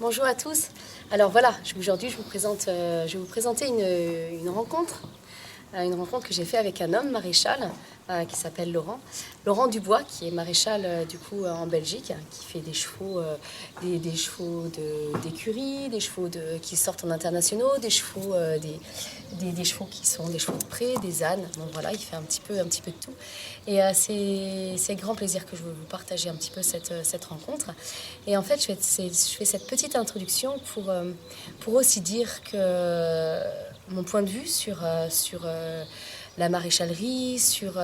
Bonjour à tous. Alors voilà, aujourd'hui je vais vous présenter une rencontre que j'ai fait avec un homme maréchal qui s'appelle Laurent. Laurent Dubois, qui est maréchal du coup en Belgique, qui fait des chevaux, des chevaux d'écurie, des chevaux qui sortent en internationaux, des chevaux, des chevaux qui sont des chevaux de pré, des ânes. Bon voilà, il fait un petit peu de tout. Et c'est grand plaisir que je veux vous partager un petit peu cette rencontre. Et en fait, je fais cette petite introduction pour aussi dire que mon point de vue sur la maréchalerie, sur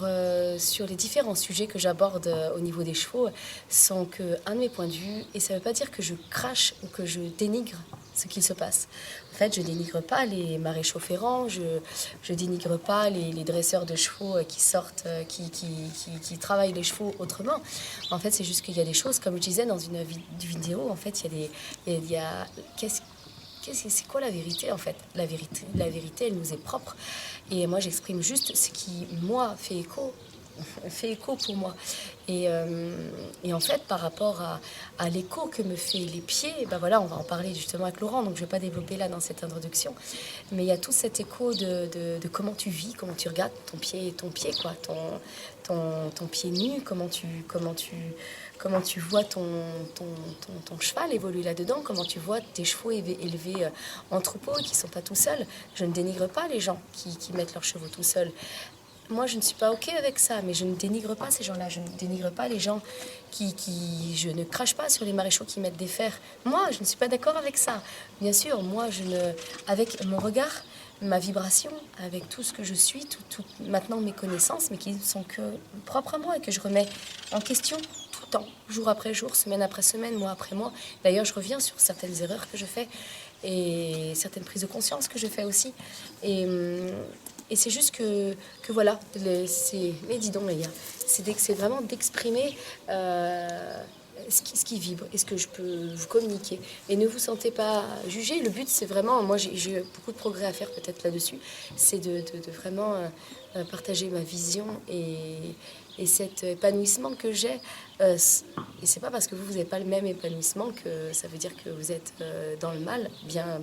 les différents sujets que j'aborde au niveau des chevaux, sont qu'un de mes points de vue, et ça ne veut pas dire que je crache ou que je dénigre ce qu'il se passe. En fait, je dénigre pas les maréchaux ferrants, je dénigre pas les dresseurs de chevaux qui sortent, qui travaillent les chevaux autrement. En fait, c'est juste qu'il y a des choses, comme je disais dans une vidéo, en fait, c'est quoi la vérité en fait? La vérité, elle nous est propre. Et moi, j'exprime juste ce qui, moi, fait écho pour moi. Et en fait, par rapport à l'écho que me fait les pieds, ben voilà, on va en parler justement avec Laurent, donc je ne vais pas développer là dans cette introduction. Mais il y a tout cet écho de comment tu vis, comment tu regardes ton pied, quoi, ton pied nu, comment tu vois ton cheval évoluer là-dedans, comment tu vois tes chevaux élevés en troupeau et qui ne sont pas tout seuls. Je ne dénigre pas les gens qui mettent leurs chevaux tout seuls. Moi, je ne suis pas OK avec ça, mais je ne dénigre pas ces gens-là. Je ne dénigre pas les gens je ne crache pas sur les maréchaux qui mettent des fers. Moi, je ne suis pas d'accord avec ça. Bien sûr, moi, avec mon regard, ma vibration, avec tout ce que je suis, maintenant mes connaissances, mais qui ne sont que propres à moi et que je remets en question tout le temps, jour après jour, semaine après semaine, mois après mois. D'ailleurs, je reviens sur certaines erreurs que je fais et certaines prises de conscience que je fais aussi. Et c'est juste que voilà, mais dis donc les gars, c'est vraiment d'exprimer ce qui vibre et ce que je peux vous communiquer. Et ne vous sentez pas jugé. Le but, c'est vraiment, moi j'ai eu beaucoup de progrès à faire peut-être là-dessus, c'est de vraiment partager ma vision et cet épanouissement que j'ai. Et c'est pas parce que vous n'avez pas le même épanouissement que ça veut dire que vous êtes dans le mal, bien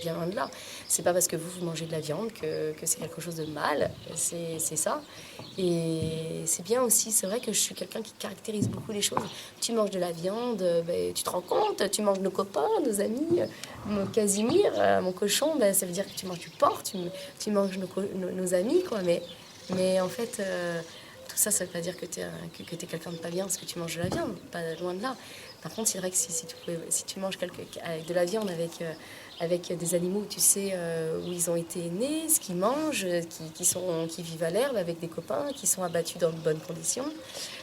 loin de là. C'est pas parce que vous mangez de la viande que c'est quelque chose de mal, c'est ça. Et c'est bien aussi, c'est vrai que je suis quelqu'un qui caractérise beaucoup les choses. Tu manges de la viande, ben, tu te rends compte, tu manges nos copains, nos amis, mon Casimir, mon cochon, ben, ça veut dire que tu manges du porc, tu manges nos amis, quoi. Mais en fait, tout ça, ça veut pas dire que tu es quelqu'un de pas bien parce que tu manges de la viande, pas loin de là. Par contre, c'est vrai que si tu manges avec de la viande avec des animaux, tu sais où ils ont été nés, ce qu'ils mangent, qui vivent à l'herbe avec des copains, qui sont abattus dans de bonnes conditions,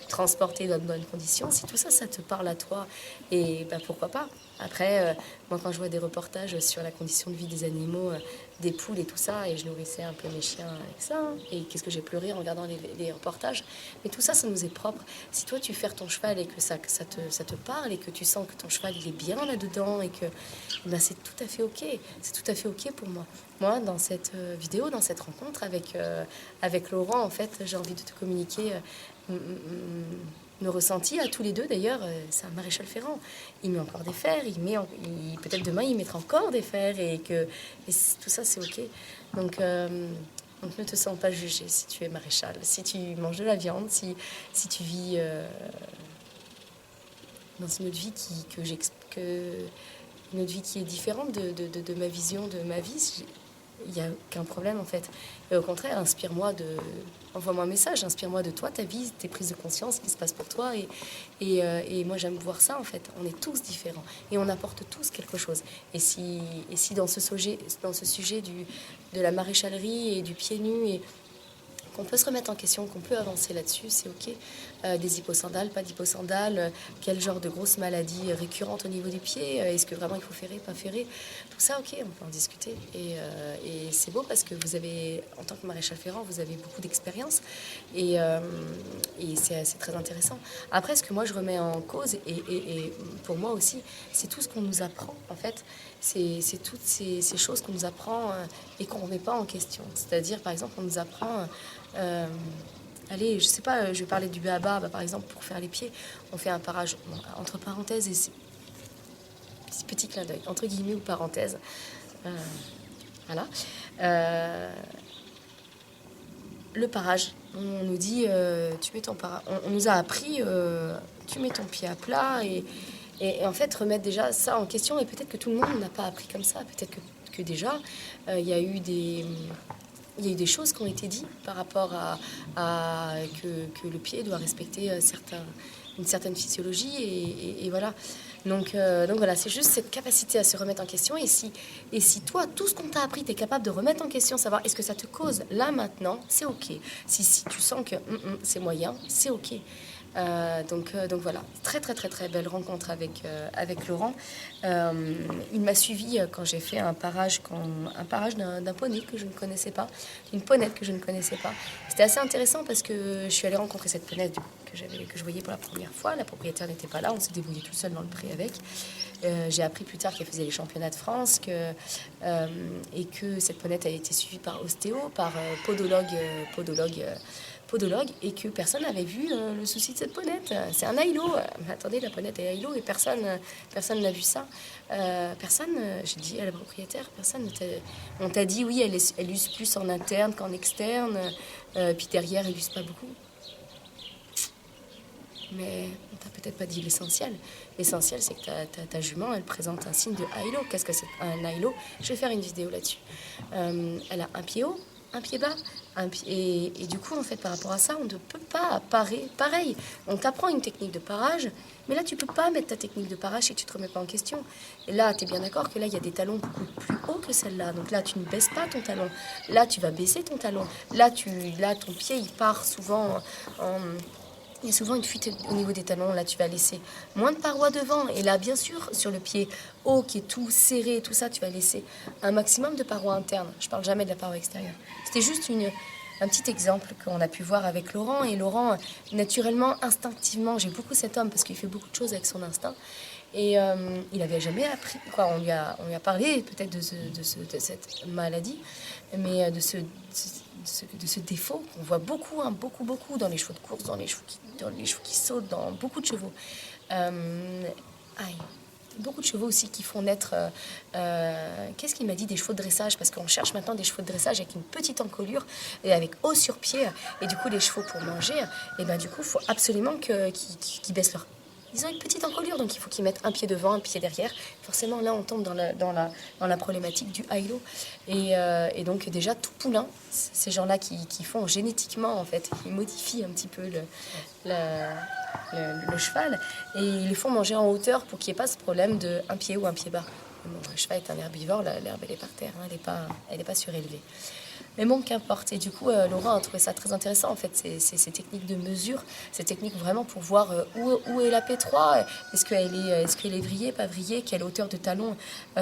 transportés dans de bonnes conditions, si tout ça, ça te parle à toi, et ben, pourquoi pas. Après, moi, quand je vois des reportages sur la condition de vie des animaux, des poules et tout ça, et je nourrissais un peu mes chiens avec ça, hein, et qu'est-ce que j'ai pleuré en regardant les reportages. Mais tout ça, ça nous est propre. Si toi, tu fais ton cheval et que ça te parle, et que tu sens que ton cheval, il est bien là-dedans, et que ben, c'est tout à fait OK. C'est tout à fait OK pour moi. Moi, dans cette vidéo, dans cette rencontre avec Laurent, en fait, j'ai envie de te communiquer nos ressentis à tous les deux. D'ailleurs, c'est un maréchal ferrant. Il met encore des fers, peut-être demain il mettra encore des fers tout ça c'est OK. Donc ne te sens pas jugé si tu es maréchal, si tu manges de la viande, si tu vis dans une autre vie une autre vie qui est différente de ma vision de ma vie. Il n'y a aucun problème en fait. Et au contraire, envoie-moi un message, inspire-moi de toi, ta vie, tes prises de conscience, ce qui se passe pour toi. Et moi j'aime voir ça en fait. On est tous différents et on apporte tous quelque chose. Et si dans ce sujet de la maréchalerie et du pied nu et qu'on peut se remettre en question, qu'on peut avancer là-dessus, c'est OK. Des hyposandales, pas d'hyposandales, quel genre de grosses maladies récurrentes au niveau des pieds, est-ce que vraiment il faut ferrer, pas ferrer, tout ça, OK, on peut en discuter. Et c'est beau parce que vous avez, en tant que maréchal ferrant, vous avez beaucoup d'expérience et c'est très intéressant. Après, ce que moi je remets en cause, et pour moi aussi, c'est tout ce qu'on nous apprend, en fait. c'est toutes ces choses qu'on nous apprend et qu'on ne remet pas en question. C'est-à-dire, par exemple, on nous apprend... allez, je sais pas, je vais parler du b.a.-ba, par exemple, pour faire les pieds, on fait un parage, bon, entre parenthèses, et c'est petit clin d'œil, entre guillemets ou parenthèses. Voilà. Le parage, on nous dit, tu mets ton on nous a appris, tu mets ton pied à plat et en fait remettre déjà ça en question. Et peut-être que tout le monde n'a pas appris comme ça. Peut-être que déjà il y a eu des choses qui ont été dites par rapport que le pied doit respecter une certaine physiologie et voilà. Donc voilà, c'est juste cette capacité à se remettre en question. Et si toi, tout ce qu'on t'a appris, tu es capable de remettre en question, savoir est-ce que ça te cause là maintenant, c'est ok. Si tu sens que c'est moyen, c'est ok. Donc voilà, très très très très belle rencontre avec Laurent. Il m'a suivi quand j'ai fait un parage d'un poney que je ne connaissais pas, une ponette que je ne connaissais pas. C'était assez intéressant parce que je suis allée rencontrer cette ponette que je voyais pour la première fois. La propriétaire n'était pas là, on s'est débrouillé tout seul dans le pré avec. J'ai appris plus tard qu'elle faisait les championnats de France et que cette ponette a été suivie par ostéo, par podologue et que personne n'avait vu le souci de cette ponette. C'est un aïlo. Mais attendez, la ponette est aïlo et personne n'a vu ça. J'ai dit à la propriétaire, on t'a dit oui, elle use plus en interne qu'en externe, puis derrière elle use pas beaucoup. Mais on t'a peut-être pas dit l'essentiel. L'essentiel, c'est que ta jument, elle présente un signe de high-low. Qu'est-ce que c'est un high-low? Je vais faire une vidéo là-dessus. Elle a un pied haut, un pied bas. Et du coup, en fait, par rapport à ça, on ne peut pas parer. Pareil, on t'apprend une technique de parage, mais là, tu peux pas mettre ta technique de parage si tu te remets pas en question. Et là, tu es bien d'accord que là, il y a des talons beaucoup plus hauts que celle-là. Donc là, tu ne baisses pas ton talon. Là, tu vas baisser ton talon. Là, ton pied, il part souvent en... Il y a souvent une fuite au niveau des talons. Là, tu vas laisser moins de parois devant. Et là, bien sûr, sur le pied haut qui est tout serré, tout ça, tu vas laisser un maximum de parois internes. Je parle jamais de la paroi extérieure. C'était juste un petit exemple qu'on a pu voir avec Laurent. Et Laurent, naturellement, instinctivement, j'ai beaucoup cet homme parce qu'il fait beaucoup de choses avec son instinct. Et il n'avait jamais appris. Quoi, on lui a parlé peut-être de cette maladie, mais de ce défaut qu'on voit beaucoup, beaucoup dans les chevaux de course, dans les chevaux qui sautent, dans beaucoup de chevaux. Beaucoup de chevaux aussi qui font naître... qu'est-ce qu'il m'a dit des chevaux de dressage? Parce qu'on cherche maintenant des chevaux de dressage avec une petite encolure et avec haut sur pied. Et du coup, les chevaux pour manger, et ben, du coup, il faut absolument qu'ils baissent leur... Ils ont une petite encolure, donc il faut qu'ils mettent un pied devant, un pied derrière. Forcément, là, on tombe dans la problématique du high-low. Et donc, déjà, tout poulain, ces gens-là qui font génétiquement, en fait, ils modifient un petit peu le cheval et ils les font manger en hauteur pour qu'il n'y ait pas ce problème de un pied ou un pied bas. Bon, le cheval est un herbivore, l'herbe, elle est par terre, hein, elle est pas surélevée. Mais bon, qu'importe. Et du coup, Laurent a trouvé ça très intéressant, en fait, ces techniques de mesure, ces techniques vraiment pour voir où est la P3, est-ce qu'elle est vrillée, pas vrillée, quelle hauteur de talon,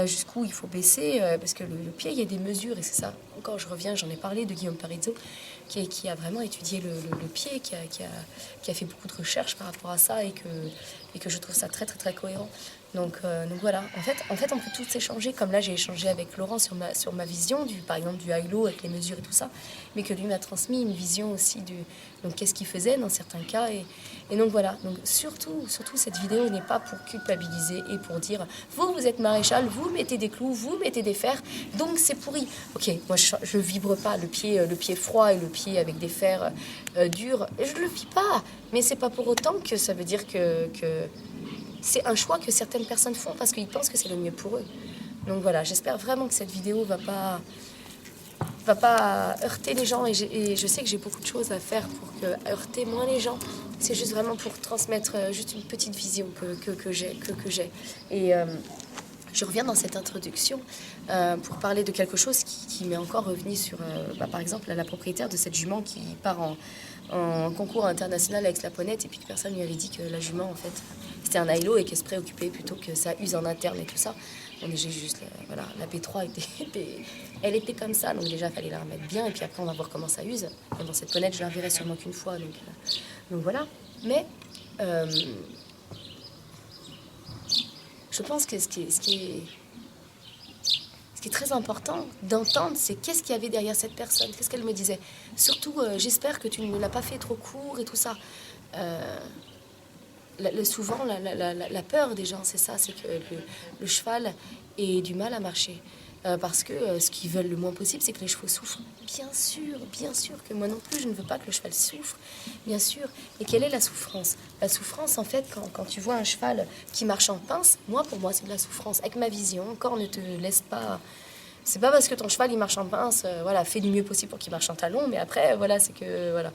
jusqu'où il faut baisser, parce que le pied, il y a des mesures, et c'est ça. Encore, je reviens, j'en ai parlé de Guillaume Parizot, qui a vraiment étudié le pied, qui a fait beaucoup de recherches par rapport à ça, et que je trouve ça très, très, très cohérent. Donc voilà, en fait, on peut tous échanger, comme là j'ai échangé avec Laurent sur ma vision, par exemple du high-low avec les mesures et tout ça, mais que lui m'a transmis une vision aussi donc qu'est-ce qu'il faisait dans certains cas. Et donc voilà, donc surtout cette vidéo n'est pas pour culpabiliser et pour dire vous êtes maréchal, vous mettez des clous, vous mettez des fers, donc c'est pourri. Ok, moi je vibre pas le pied froid et le pied avec des fers durs, je le vis pas, mais c'est pas pour autant que ça veut dire que c'est un choix que certaines personnes font parce qu'ils pensent que c'est le mieux pour eux. Donc voilà, j'espère vraiment que cette vidéo va pas heurter les gens et je sais que j'ai beaucoup de choses à faire pour heurter moins les gens. C'est juste vraiment pour transmettre juste une petite vision que j'ai. Et je reviens dans cette introduction pour parler de quelque chose qui m'est encore revenu sur, par exemple, la propriétaire de cette jument qui part en concours international avec la ponette et puis que personne lui avait dit que la jument, en fait, c'était un high-low et qu'elle se préoccupait plutôt que ça use en interne et tout ça. On j'ai juste, la P3 elle était comme ça, donc déjà, il fallait la remettre bien et puis après, on va voir comment ça use. Et dans cette ponette, je la reverrai sûrement qu'une fois, donc voilà. Mais je pense que ce qui est qui est très important d'entendre, c'est qu'est-ce qu'il y avait derrière cette personne, qu'est-ce qu'elle me disait. Surtout, j'espère que tu ne l'as pas fait trop court et tout ça. Souvent, la peur des gens, c'est ça, c'est que le cheval ait du mal à marcher. Parce que ce qu'ils veulent le moins possible, c'est que les chevaux souffrent. Bien sûr que moi non plus, je ne veux pas que le cheval souffre, bien sûr. Et quelle est la souffrance? La souffrance, en fait, quand tu vois un cheval qui marche en pince, pour moi, c'est de la souffrance. Avec ma vision, encore ne te laisse pas... C'est pas parce que ton cheval, il marche en pince, voilà, fais du mieux possible pour qu'il marche en talon, mais après, voilà, c'est que... Voilà.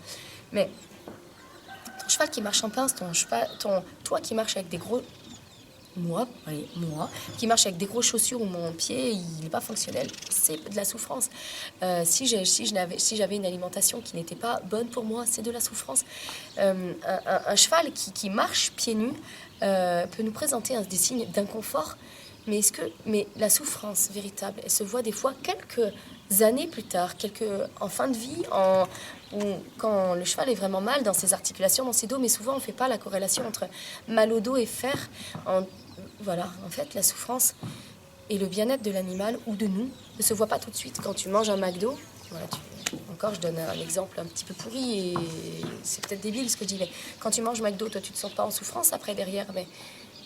Mais ton cheval qui marche en pince, toi qui marches avec des gros... Moi, qui marche avec des grosses chaussures où mon pied, il n'est pas fonctionnel, c'est de la souffrance. Si j'avais une alimentation qui n'était pas bonne pour moi, c'est de la souffrance. Un cheval qui marche pieds nus peut nous présenter des signes d'inconfort, mais la souffrance véritable, elle se voit des fois quelques années plus tard, en fin de vie, quand le cheval est vraiment mal dans ses articulations, dans ses dos, mais souvent on ne fait pas la corrélation entre mal au dos et fer. Voilà, en fait, la souffrance et le bien-être de l'animal ou de nous ne se voit pas tout de suite. Quand tu manges un McDo, voilà, encore je donne un exemple un petit peu pourri et c'est peut-être débile ce que je dis, mais quand tu manges McDo, toi tu te sens pas en souffrance après derrière,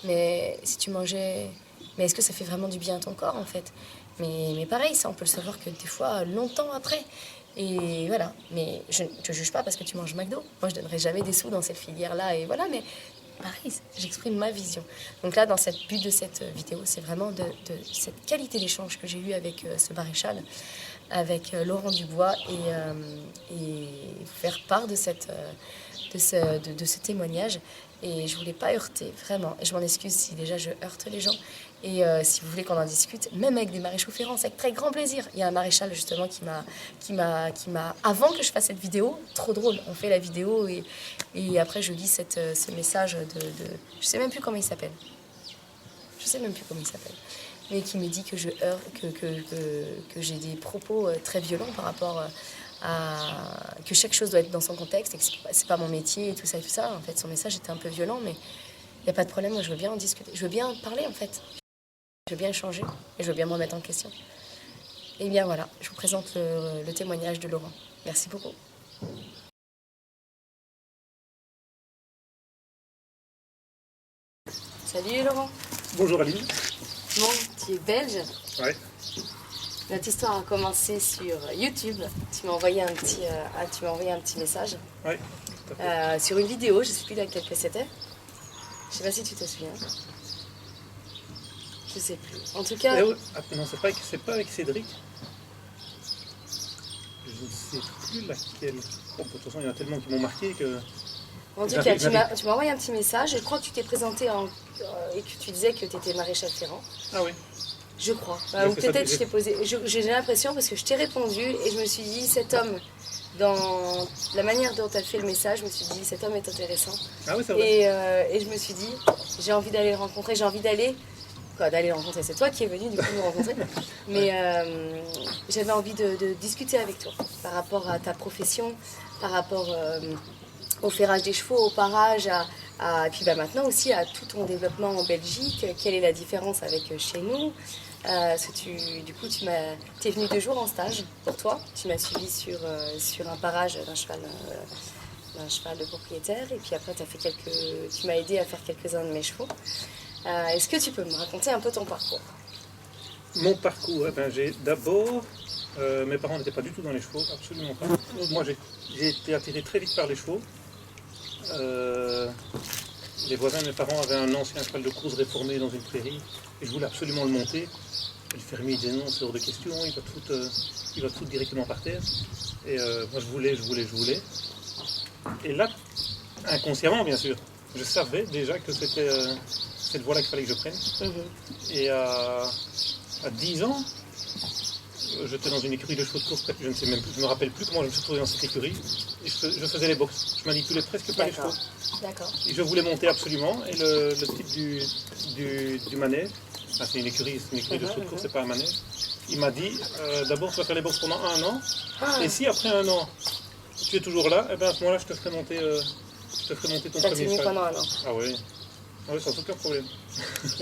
mais si tu mangeais... Mais est-ce que ça fait vraiment du bien à ton corps en fait? Mais pareil, ça on peut le savoir que des fois longtemps après. Et voilà, mais je ne te juge pas parce que tu manges McDo. Moi je donnerai jamais des sous dans cette filière-là et voilà, mais pareil, j'exprime ma vision. Donc là, dans le but de cette vidéo, c'est vraiment de cette qualité d'échange que j'ai eue avec ce maréchal, avec Laurent Dubois et vous faire part de ce témoignage. Et je voulais pas heurter, vraiment. Et je m'en excuse si déjà je heurte les gens. Et si vous voulez qu'on en discute, même avec des maréchaux ferrants, c'est avec très grand plaisir. Il y a un maréchal justement qui m'a, avant que je fasse cette vidéo, trop drôle, on fait la vidéo et après je lis ce message je sais même plus comment il s'appelle. Mais qui me dit que je heurte, que j'ai des propos très violents par rapport que chaque chose doit être dans son contexte et que c'est pas mon métier et tout ça et tout ça. En fait, son message était un peu violent, mais il n'y a pas de problème. Moi, je veux bien en discuter. Je veux bien parler, en fait. Je veux bien échanger et je veux bien me remettre en question. Et bien voilà, je vous présente le témoignage de Laurent. Merci beaucoup. Salut Laurent. Bonjour Aline. Bon, tu es belge? Ouais. Notre histoire a commencé sur YouTube. Tu m'as envoyé un petit message. Ouais. Sur une vidéo, je ne sais plus laquelle c'était. Je ne sais pas si tu te souviens. Je ne sais plus. En tout cas... non, c'est pas avec Cédric. Je ne sais plus laquelle. Bon, de toute façon, il y en a tellement qui m'ont marqué que... En tout cas, tu m'as envoyé un petit message. Je crois que tu t'es présenté et que tu disais que tu étais maréchal ferrant. Ah oui. Je crois. Ou peut-être je t'ai posé... J'ai l'impression parce que je t'ai répondu et je me suis dit, cet homme, dans la manière dont tu as fait le message, je me suis dit, cet homme est intéressant. Ah oui, c'est vrai. Et je me suis dit, j'ai envie d'aller le rencontrer, d'aller le rencontrer, c'est toi qui es venu du coup nous rencontrer. Mais j'avais envie de discuter avec toi par rapport à ta profession, par rapport au ferrage des chevaux, au parage, et puis maintenant aussi à tout ton développement en Belgique. Quelle est la différence avec chez nous? Tu es venu 2 jours en stage pour toi. Tu m'as suivi sur un parage d'un cheval de propriétaire. Et puis après, tu m'as aidé à faire quelques-uns de mes chevaux. Est-ce que tu peux me raconter un peu ton parcours? Mon parcours, d'abord, mes parents n'étaient pas du tout dans les chevaux, absolument pas. Moi, j'ai été attiré très vite par les chevaux. Les voisins de mes parents avaient un ancien cheval de course réformé dans une prairie et je voulais absolument le monter. Et le fermier disait non, c'est hors de question, il va te foutre directement par terre. Et moi, je voulais. Et là, inconsciemment, bien sûr, je savais déjà que c'était cette voie-là qu'il fallait que je prenne. Et à 10 ans, j'étais dans une écurie de chevaux de course, je ne me rappelle plus comment je me suis retrouvé dans cette écurie. Et je faisais les boxes, je manipulais presque pas les chevaux. D'accord. Et je voulais monter absolument. Et le type du manège, c'est une écurie de chevaux de course, c'est pas un manège. Il m'a dit, d'abord tu vas faire les boxes pendant 1 an. Et si après 1 an, tu es toujours là, à ce moment-là je te ferai monter ton premier cheval. Pendant 1 an. Ah oui. Oui, sans aucun problème.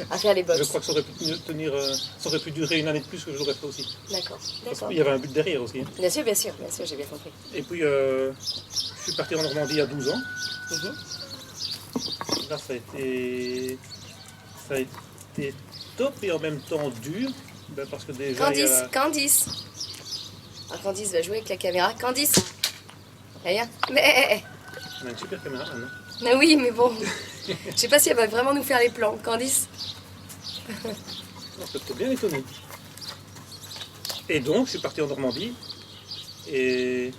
à faire les Je box. crois que ça aurait pu tenir, ça aurait pu durer une année de plus que je l'aurais fait aussi. D'accord, Parce d'accord. qu'il y avait un but derrière aussi. Bien sûr, j'ai bien compris. Et puis, je suis parti en Normandie il y a 12 ans. Mhm. Là, ça a été top et en même temps dur. Ben, parce que déjà, il y a... Candice. Ah, Candice va jouer avec la caméra. Candice. Rien. Mais, On a une super caméra maintenant. mais oui, mais bon. Je sais pas si elle va vraiment nous faire les plans. Candice. On peut bien étonné. Et donc, je suis parti en Normandie. Et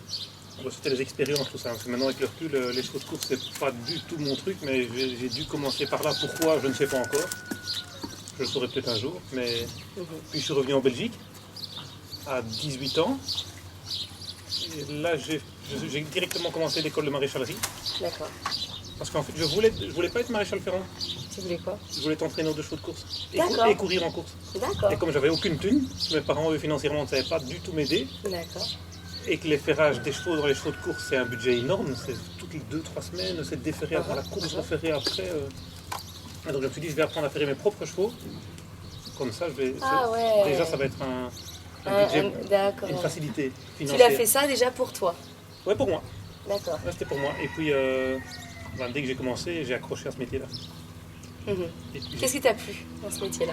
bon, c'était les expériences, tout ça. Parce que maintenant, avec le recul, les chevaux de course, c'est pas du tout mon truc. Mais j'ai dû commencer par là. Pourquoi, je ne sais pas encore. Je le saurai peut-être un jour. Mais puis, je suis revenu en Belgique à 18 ans. Et là, j'ai directement commencé l'école de maréchalerie. D'accord. Parce qu'en fait, je voulais pas être maréchal ferrant. Tu voulais quoi? Je voulais être entraîneur de chevaux de course. D'accord. Et courir en course. D'accord. Et comme j'avais aucune thune, mes parents, eux, financièrement, ne savaient pas du tout m'aider. D'accord. Et que les ferrages des chevaux dans les chevaux de course, c'est un budget énorme. C'est toutes les 2-3 semaines, c'est déferrer avant la course, referrer après. Et donc je me suis dit, je vais apprendre à ferrer mes propres chevaux. Comme ça, Ah ouais. déjà, ça va être un budget, D'accord. une facilité Tu financière. l'as fait ça déjà pour toi? Ouais, pour moi. D'accord. Ouais, c'était pour moi. Et puis, dès que j'ai commencé, j'ai accroché à ce métier-là. Mhm. Et puis, Qu'est-ce qui t'a plu dans ce métier-là?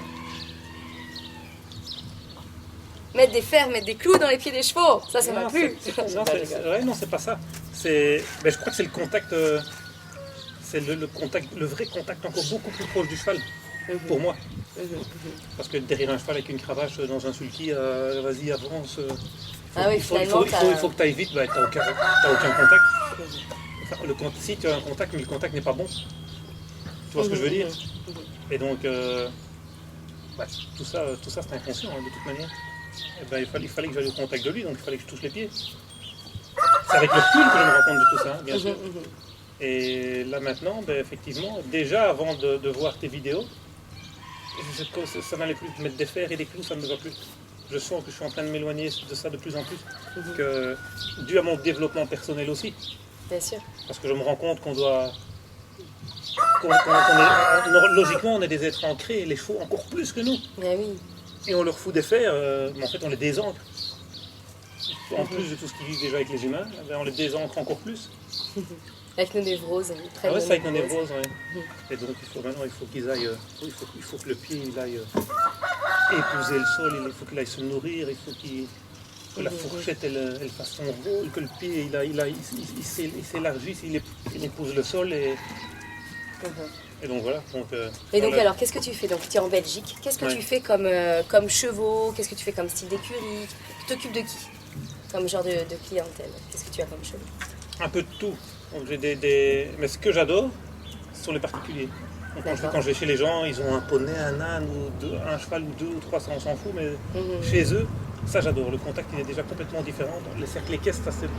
Mettre des fers, mettre des clous dans les pieds des chevaux, ça m'a non, plu. non, c'est pas ça. Je crois que c'est le contact, c'est le contact, le vrai contact encore beaucoup plus proche du cheval, pour moi. Parce que derrière un cheval avec une cravache dans un sulky, vas-y, avance. Ah oui, il faut finalement, que tu ailles vite, bah, t'as aucun contact. Enfin, si tu as un contact, mais le contact n'est pas bon. Tu vois ce que je veux dire? Et donc, tout ça c'est inconscient, hein, de toute manière. Et ben, il fallait que j'aille au contact de lui, donc il fallait que je touche les pieds. C'est avec le recul que je me rends compte de tout ça, hein, bien sûr. Et là maintenant, ben, effectivement, déjà avant de voir tes vidéos, ça n'allait plus. Mettre des fers et des clous, ça ne me va plus. Je sens que je suis en train de m'éloigner de ça de plus en plus, dû à mon développement personnel aussi. Bien sûr. Parce que je me rends compte qu'on doit... logiquement, on est des êtres ancrés, les chevaux encore plus que nous. Ben oui. Et on leur fout des fers, mais en fait on les désancre. En plus de tout ce qu'ils vivent déjà avec les humains, on les désancre encore plus. Avec nos névroses. Ah ouais, c'est avec nos névroses, ouais. Et donc il faut qu'ils aillent, il faut que le pied il aille épouser le sol, il faut qu'il aille se nourrir, il faut que la fourchette elle fasse son rôle, que le pied il s'élargisse, il épouse le sol et donc voilà. Et donc alors, qu'est-ce que tu fais? Donc tu es en Belgique, qu'est-ce que tu fais comme chevaux? Qu'est-ce que tu fais comme style d'écurie? Tu t'occupes de qui? Comme genre de clientèle? Qu'est-ce que tu as comme chevaux? Un peu de tout. Donc, mais ce que j'adore, ce sont les particuliers. Donc, quand je vais chez les gens, ils ont un poney, un âne, un cheval ou 2 ou 3, ça on s'en fout, mais chez eux, ça j'adore. Le contact il est déjà complètement différent. Les cercles équestres, ça c'est...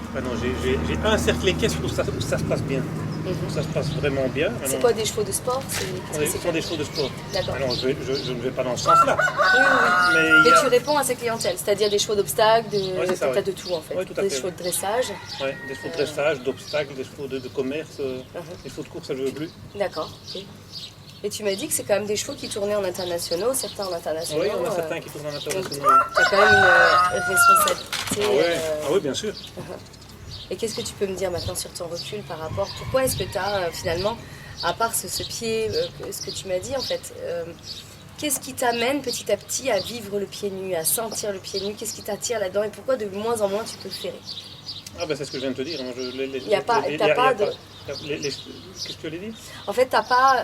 Enfin, non, j'ai un cercle équestre où ça se passe bien. Où ça se passe vraiment bien. C'est quoi, des chevaux de sport? Ce sont des chevaux de sport. D'accord. Alors je ne vais pas dans ce sens-là. Oui. Mais tu réponds à ces clientèles, c'est-à-dire des chevaux d'obstacle, t'as de tout en fait. Ouais, tout à des fait. chevaux de dressage. Oui, des chevaux de dressage, d'obstacle, des chevaux de commerce, des chevaux de course, ça je veux plus. D'accord. Okay. Et tu m'as dit que c'est quand même des chevaux qui tournaient en internationaux, certains en internationaux. Oui, on a certains qui tournent en internationaux. Tu as quand même une responsabilité. Ah oui, bien sûr. Et qu'est-ce que tu peux me dire maintenant sur ton recul par rapport... Pourquoi est-ce que tu as finalement, à part ce pied, ce que tu m'as dit en fait, qu'est-ce qui t'amène petit à petit à vivre le pied nu, à sentir le pied nu? Qu'est-ce qui t'attire là-dedans et pourquoi de moins en moins tu peux le ferrer? Ah ben c'est ce que je viens de te dire. Il n'y a pas de... Qu'est-ce que tu allais dire? En fait, t'as pas...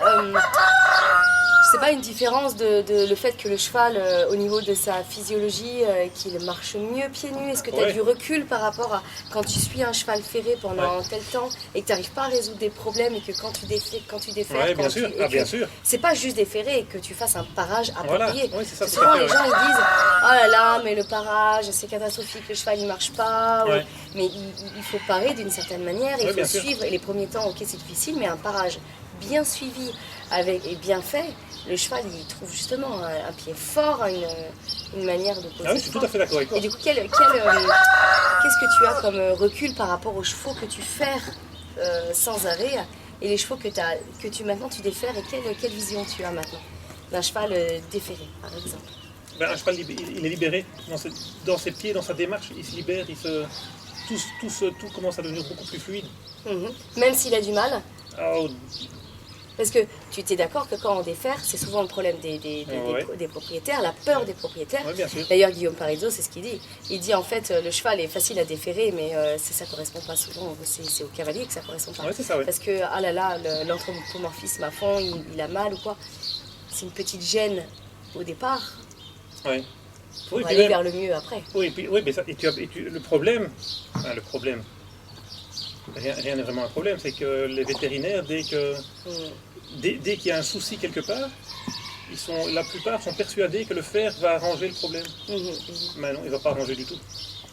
c'est pas une différence de le fait que le cheval, au niveau de sa physiologie, qu'il marche mieux pieds nus. Est-ce que tu as du recul par rapport à quand tu suis un cheval ferré pendant tel temps et que tu n'arrives pas à résoudre des problèmes et que quand tu déferres, bien sûr. Bien sûr. C'est pas juste déferrer et que tu fasses un parage approprié. Oui, c'est ça, souvent les gens ils disent oh là là, mais le parage c'est catastrophique, le cheval il marche pas. Mais il faut parer d'une certaine manière, il faut suivre. Et les premiers temps, ok, c'est difficile, mais un parage bien suivi et bien fait, le cheval il trouve justement un pied fort, une manière de poser. Ah oui, je suis tout à fait d'accord avec toi. Et du coup, qu'est-ce que tu as comme recul par rapport aux chevaux que tu ferres sans arrêt? et les chevaux que tu maintenant tu défères, et quelle vision tu as maintenant d'un cheval déféré, par exemple? Ben, un cheval, il est libéré dans ses pieds, dans sa démarche, il se libère, tout commence à devenir beaucoup plus fluide. Même s'il a du mal? Oh, Parce que tu t'es d'accord que quand on défère, c'est souvent le problème des propriétaires, la peur des propriétaires. ouais, bien sûr. D'ailleurs, Guillaume Parisot, c'est ce qu'il dit. Il dit en fait, le cheval est facile à déférer, mais ça ne correspond pas souvent. C'est au cavalier que ça ne correspond pas. Ouais, c'est ça, ouais. Parce que, ah là là, l'anthropomorphisme à fond, il a mal ou quoi. C'est une petite gêne au départ, Ouais. pour Oui, puis aller même- vers le mieux après. oui, mais ça, le problème, rien n'est vraiment un problème, c'est que les vétérinaires, dès qu'il y a un souci quelque part, la plupart sont persuadés que le fer va arranger le problème. Mais non, il ne va pas arranger du tout.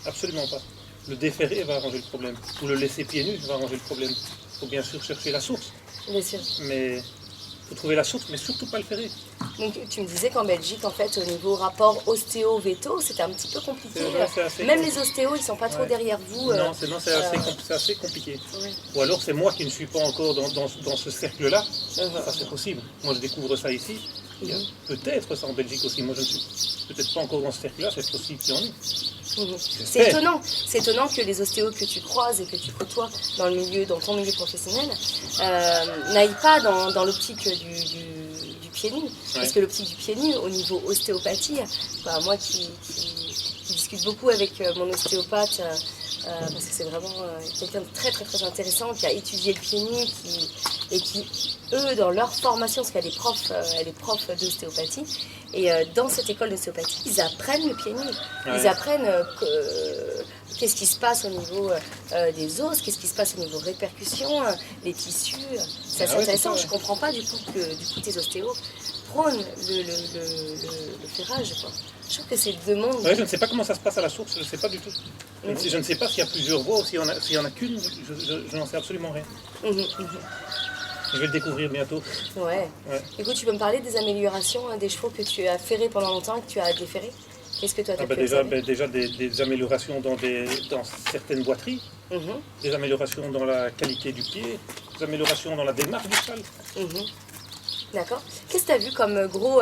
Absolument pas. Le déférer va arranger le problème. Ou le laisser pieds nus va arranger le problème. Il faut bien sûr chercher la source. Bien sûr. Mais il faut trouver la source, mais surtout pas le ferrer. Donc tu me disais qu'en Belgique, en fait, au niveau rapport ostéo-véto, c'était un petit peu compliqué. C'est assez Même compliqué. les ostéos, ils sont pas trop Ouais. derrière vous. Non, c'est assez compliqué. Ouais. Ou alors c'est moi qui ne suis pas encore dans ce cercle-là. Ça c'est possible. Moi je découvre ça ici. Il y a peut-être ça en Belgique aussi. Moi je ne suis peut-être pas encore dans ce cercle-là. C'est possible qu'il y en ait. C'est étonnant. C'est étonnant que les ostéos que tu croises et que tu côtoies dans ton milieu professionnel, n'aillent pas dans l'optique du pied nu. Parce que l'optique du pied nu, au niveau ostéopathie, moi qui discute beaucoup avec mon ostéopathe, parce que c'est vraiment quelqu'un de très très très intéressant, qui a étudié le pied nu, et qui, eux, dans leur formation, parce qu'elle est prof d'ostéopathie, et dans cette école d'ostéopathie, ils apprennent le pied nu. Ouais. Ils apprennent qu'est-ce qui se passe au niveau des os, qu'est-ce qui se passe au niveau répercussions, les tissus. C'est assez ouais, intéressant. c'est ça, Je comprends pas du coup que tes ostéos prônent le ferrage, quoi. Je trouve que c'est deux mondes. Ouais, je ne sais pas comment ça se passe à la source. Je ne sais pas du tout. Je ne sais pas s'il y a plusieurs voies ou s'il y en a qu'une. Je n'en sais absolument rien. Je vais le découvrir bientôt. Ouais. Écoute, tu peux me parler des améliorations des chevaux que tu as ferrés pendant longtemps et que tu as déférés? Qu'est-ce que toi tu as pu observer? Déjà des améliorations dans certaines boiteries, des améliorations dans la qualité du pied, des améliorations dans la démarche du cheval. D'accord. Qu'est-ce que tu as vu comme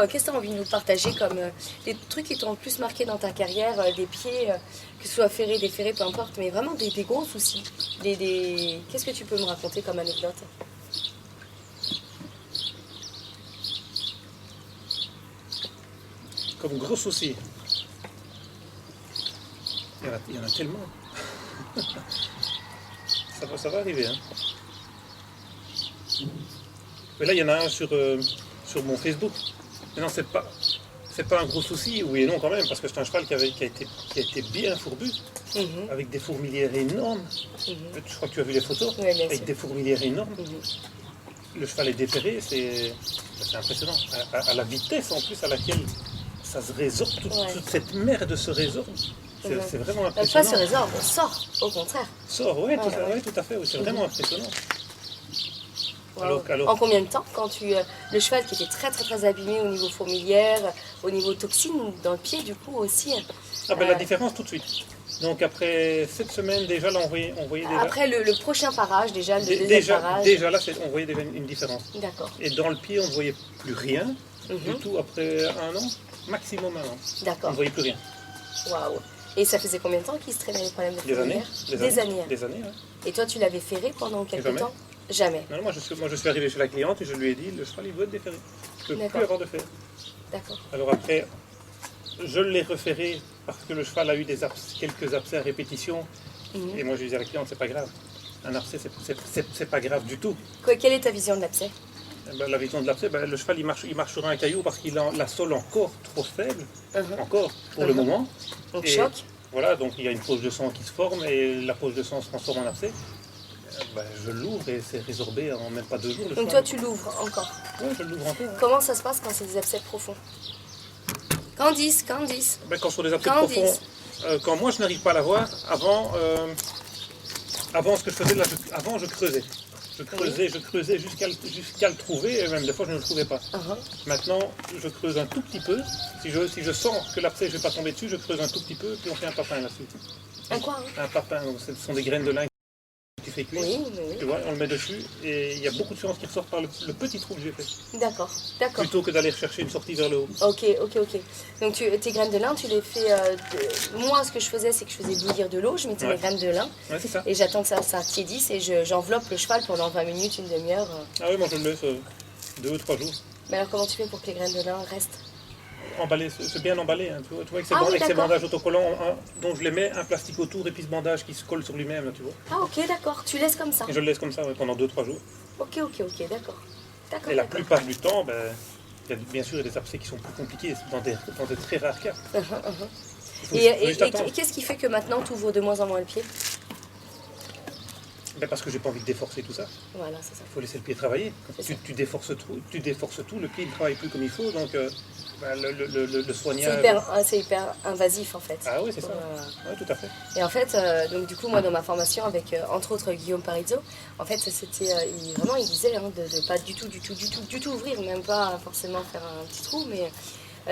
qu'est-ce que tu as envie de nous partager comme des trucs qui t'ont le plus marqué dans ta carrière, des pieds, que ce soit ferrés, déferrés, peu importe, mais vraiment des gros soucis. Qu'est-ce que tu peux me raconter comme anecdote? Comme gros souci. Il y en a tellement. ça va arriver. Hein. Mais là, il y en a un sur mon Facebook. Mais non, c'est pas un gros souci, oui et non quand même, parce que c'est un cheval qui a été bien fourbu, avec des fourmilières énormes. Je crois que tu as vu les photos, Oui, bien avec sûr. des fourmilières énormes. Le cheval est déferré, c'est impressionnant. À la vitesse en plus à laquelle ça se résorbe, toute cette merde se résorbe. C'est vraiment Pas impressionnant. se résorbe, sort, au contraire. Sort, oui, tout à fait, oui, c'est vraiment impressionnant. Wow. Alors- En combien de temps, quand le cheval qui était très très très abîmé au niveau fourmilière, au niveau toxines dans le pied du coup aussi. La différence tout de suite. Donc après 7 semaines déjà, là on voyait déjà. Après le prochain parage, déjà le deuxième parage. Déjà là, on voyait déjà une différence. D'accord. Et dans le pied, on ne voyait plus rien du tout après un an, maximum un an. On D'accord. ne voyait plus rien. Waouh. Et ça faisait combien de temps qu'il se traînait les problèmes de Des années. fourmilière? Des années. Des années, ouais. Et toi, tu l'avais ferré pendant quelques Jamais. temps? Jamais. Non, moi je suis arrivé chez la cliente et je lui ai dit, le cheval il veut être déféré. Je ne peux D'accord. plus avoir de fer. D'accord. Alors après, je l'ai referré parce que le cheval a eu quelques abcès à répétition. Et moi je disais à la cliente, c'est pas grave. Un abcès, c'est pas grave du tout. Quelle est ta vision de l'abcès? La vision de l'abcès, le cheval il marche sur un caillou parce qu'il a la sole encore trop faible, encore pour le moment. Donc Et choc. Voilà, donc il y a une poche de sang qui se forme et la poche de sang se transforme en abcès. Je l'ouvre et c'est résorbé en même pas 2 jours. Donc toi, tu l'ouvres encore. Oui, je l'ouvre encore. Ouais. Comment ça se passe quand c'est des abcès profonds? Candice. Quand sur des abcès Candice. profonds, quand moi je n'arrive pas à la voir, avant ce que je faisais, avant je creusais. Je creusais jusqu'à le trouver et même des fois je ne le trouvais pas. Maintenant, je creuse un tout petit peu. Si je sens que l'abcès, je ne vais pas tomber dessus, je creuse un tout petit peu puis on fait un papin là-dessus. Un quoi? Un papin, donc ce sont des graines de lin qui fait cuire. Oui, Tu vois, on le met dessus et il y a beaucoup de chances qu'il ressorte par le petit trou que j'ai fait. D'accord, d'accord. Plutôt que d'aller rechercher une sortie vers le haut. Ok. Donc tes graines de lin, tu les fais... Moi, ce que je faisais, c'est que je faisais bouillir de l'eau, je mettais les graines de lin, Ouais, c'est ça. et j'attends que ça tiédisse, et j'enveloppe le cheval pendant 20 minutes, une demi-heure. Ah oui, moi je le laisse 2 ou 3 jours. Mais alors comment tu fais pour que les graines de lin restent? Emballé, c'est bien emballé. Hein, tu vois, avec ces, Ah oui, avec ces d'accord. bandages autocollants, dont je les mets un plastique autour et puis ce bandage qui se colle sur lui-même, là, tu vois. Ah ok, d'accord, tu laisses comme ça. Et je le laisse comme ça ouais, pendant 2-3 jours. Ok, d'accord. D'accord, Et la d'accord. plupart du temps, ben, il y a bien sûr des abcès qui sont plus compliqués, dans des très rares cas. Il faut juste attendre. Et qu'est-ce qui fait que maintenant tu ouvres de moins en moins le pied? Ben, parce que j'ai pas envie de déforcer tout ça. Voilà, c'est ça. Il faut laisser le pied travailler. Quand tu déforces tout, le pied ne travaille plus comme il faut, donc ben, le soignage... C'est hyper invasif en fait. Ah oui, c'est ça. Oui, tout à fait. Et en fait, donc du coup, moi dans ma formation avec entre autres Guillaume Parizzo, en fait c'était vraiment il disait hein, de pas du tout ouvrir, même pas forcément faire un petit trou, mais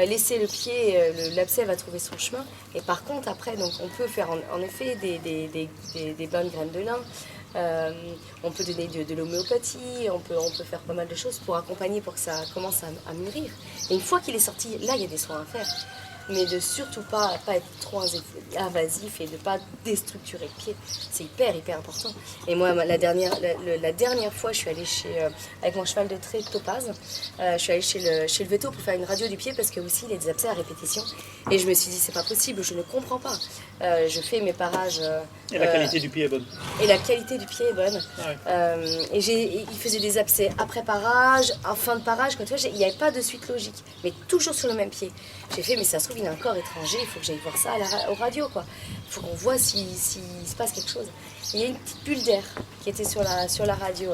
laisser le pied, l'abcès va trouver son chemin. Et par contre après, donc on peut faire en effet des bonnes graines de lin. On peut donner de l'homéopathie, on peut faire pas mal de choses pour accompagner, pour que ça commence à mûrir. Et une fois qu'il est sorti, là il y a des soins à faire. Mais de surtout pas être trop invasif et de pas déstructurer le pied. C'est hyper important. Et moi, la dernière fois, je suis allée avec mon cheval de trait Topaz, je suis allée chez le veto pour faire une radio du pied parce que aussi il y a des abcès à répétition. Et je me suis dit, c'est pas possible, je ne comprends pas. Je fais mes parages. Et la qualité du pied est bonne. Et la qualité du pied est bonne. Ouais. Il faisait des abcès après parage, en fin de parage, quand tu vois, il n'y avait pas de suite logique, mais toujours sur le même pied. J'ai fait, mais ça se trouve, il a un corps étranger, il faut que j'aille voir ça aux radios, quoi. Il faut qu'on voit s'il se passe quelque chose. Il y a une petite bulle d'air qui était sur la radio.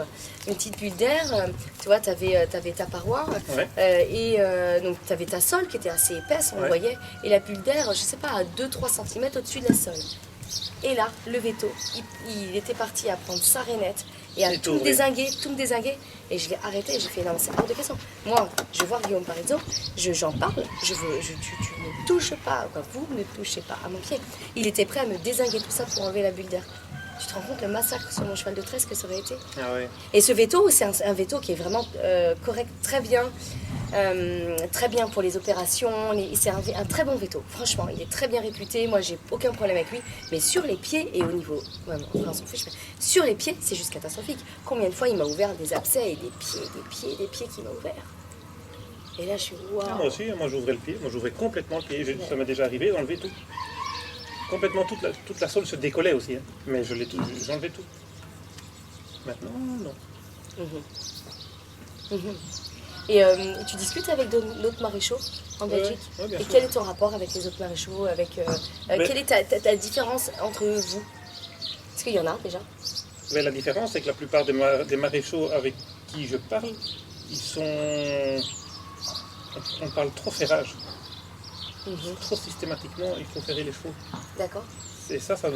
Une petite bulle d'air, tu vois, tu avais ta paroi, donc tu avais ta sole qui était assez épaisse, on le voyait, et la bulle d'air, je sais pas, à 2-3 cm au-dessus de la sole. Et là, le veto, il était parti à prendre sa rainette et à tout me dézinguer. Et je l'ai arrêté, j'ai fait non, c'est hors de question. Moi, je vois Guillaume Parizzo, j'en parle, tu ne touches pas, quoi, vous ne touchez pas à mon pied. Il était prêt à me dézinguer tout ça pour enlever la bulle d'air. Tu te rends compte le massacre sur mon cheval de trait, ce que ça aurait été? Ah ouais. Et ce veto, c'est un veto qui est vraiment correct, très bien pour les opérations. C'est un très bon veto, franchement, il est très bien réputé. Moi, j'ai aucun problème avec lui. Mais sur les pieds et au niveau, on s'en fiche, mais sur les pieds, c'est juste catastrophique. Combien de fois il m'a ouvert des abcès et des pieds qu'il m'a ouverts. Et là, je suis waouh. Moi aussi, moi j'ouvrais le pied, moi j'ouvrais complètement le pied. Ça m'est déjà arrivé d'enlever tout. Complètement, toute la sole se décollait aussi, hein. Mais j'enlevais tout. Maintenant, non. Et tu discutes avec d'autres maréchaux en Belgique? Ouais, bien et sûr. quel est ton rapport avec les autres maréchaux quelle est ta différence entre vous? Est-ce qu'il y en a déjà? Mais la différence, c'est que la plupart des maréchaux avec qui je parle, on parle trop ferrage. Trop systématiquement, il faut ferrer les chevaux. D'accord. Et ça je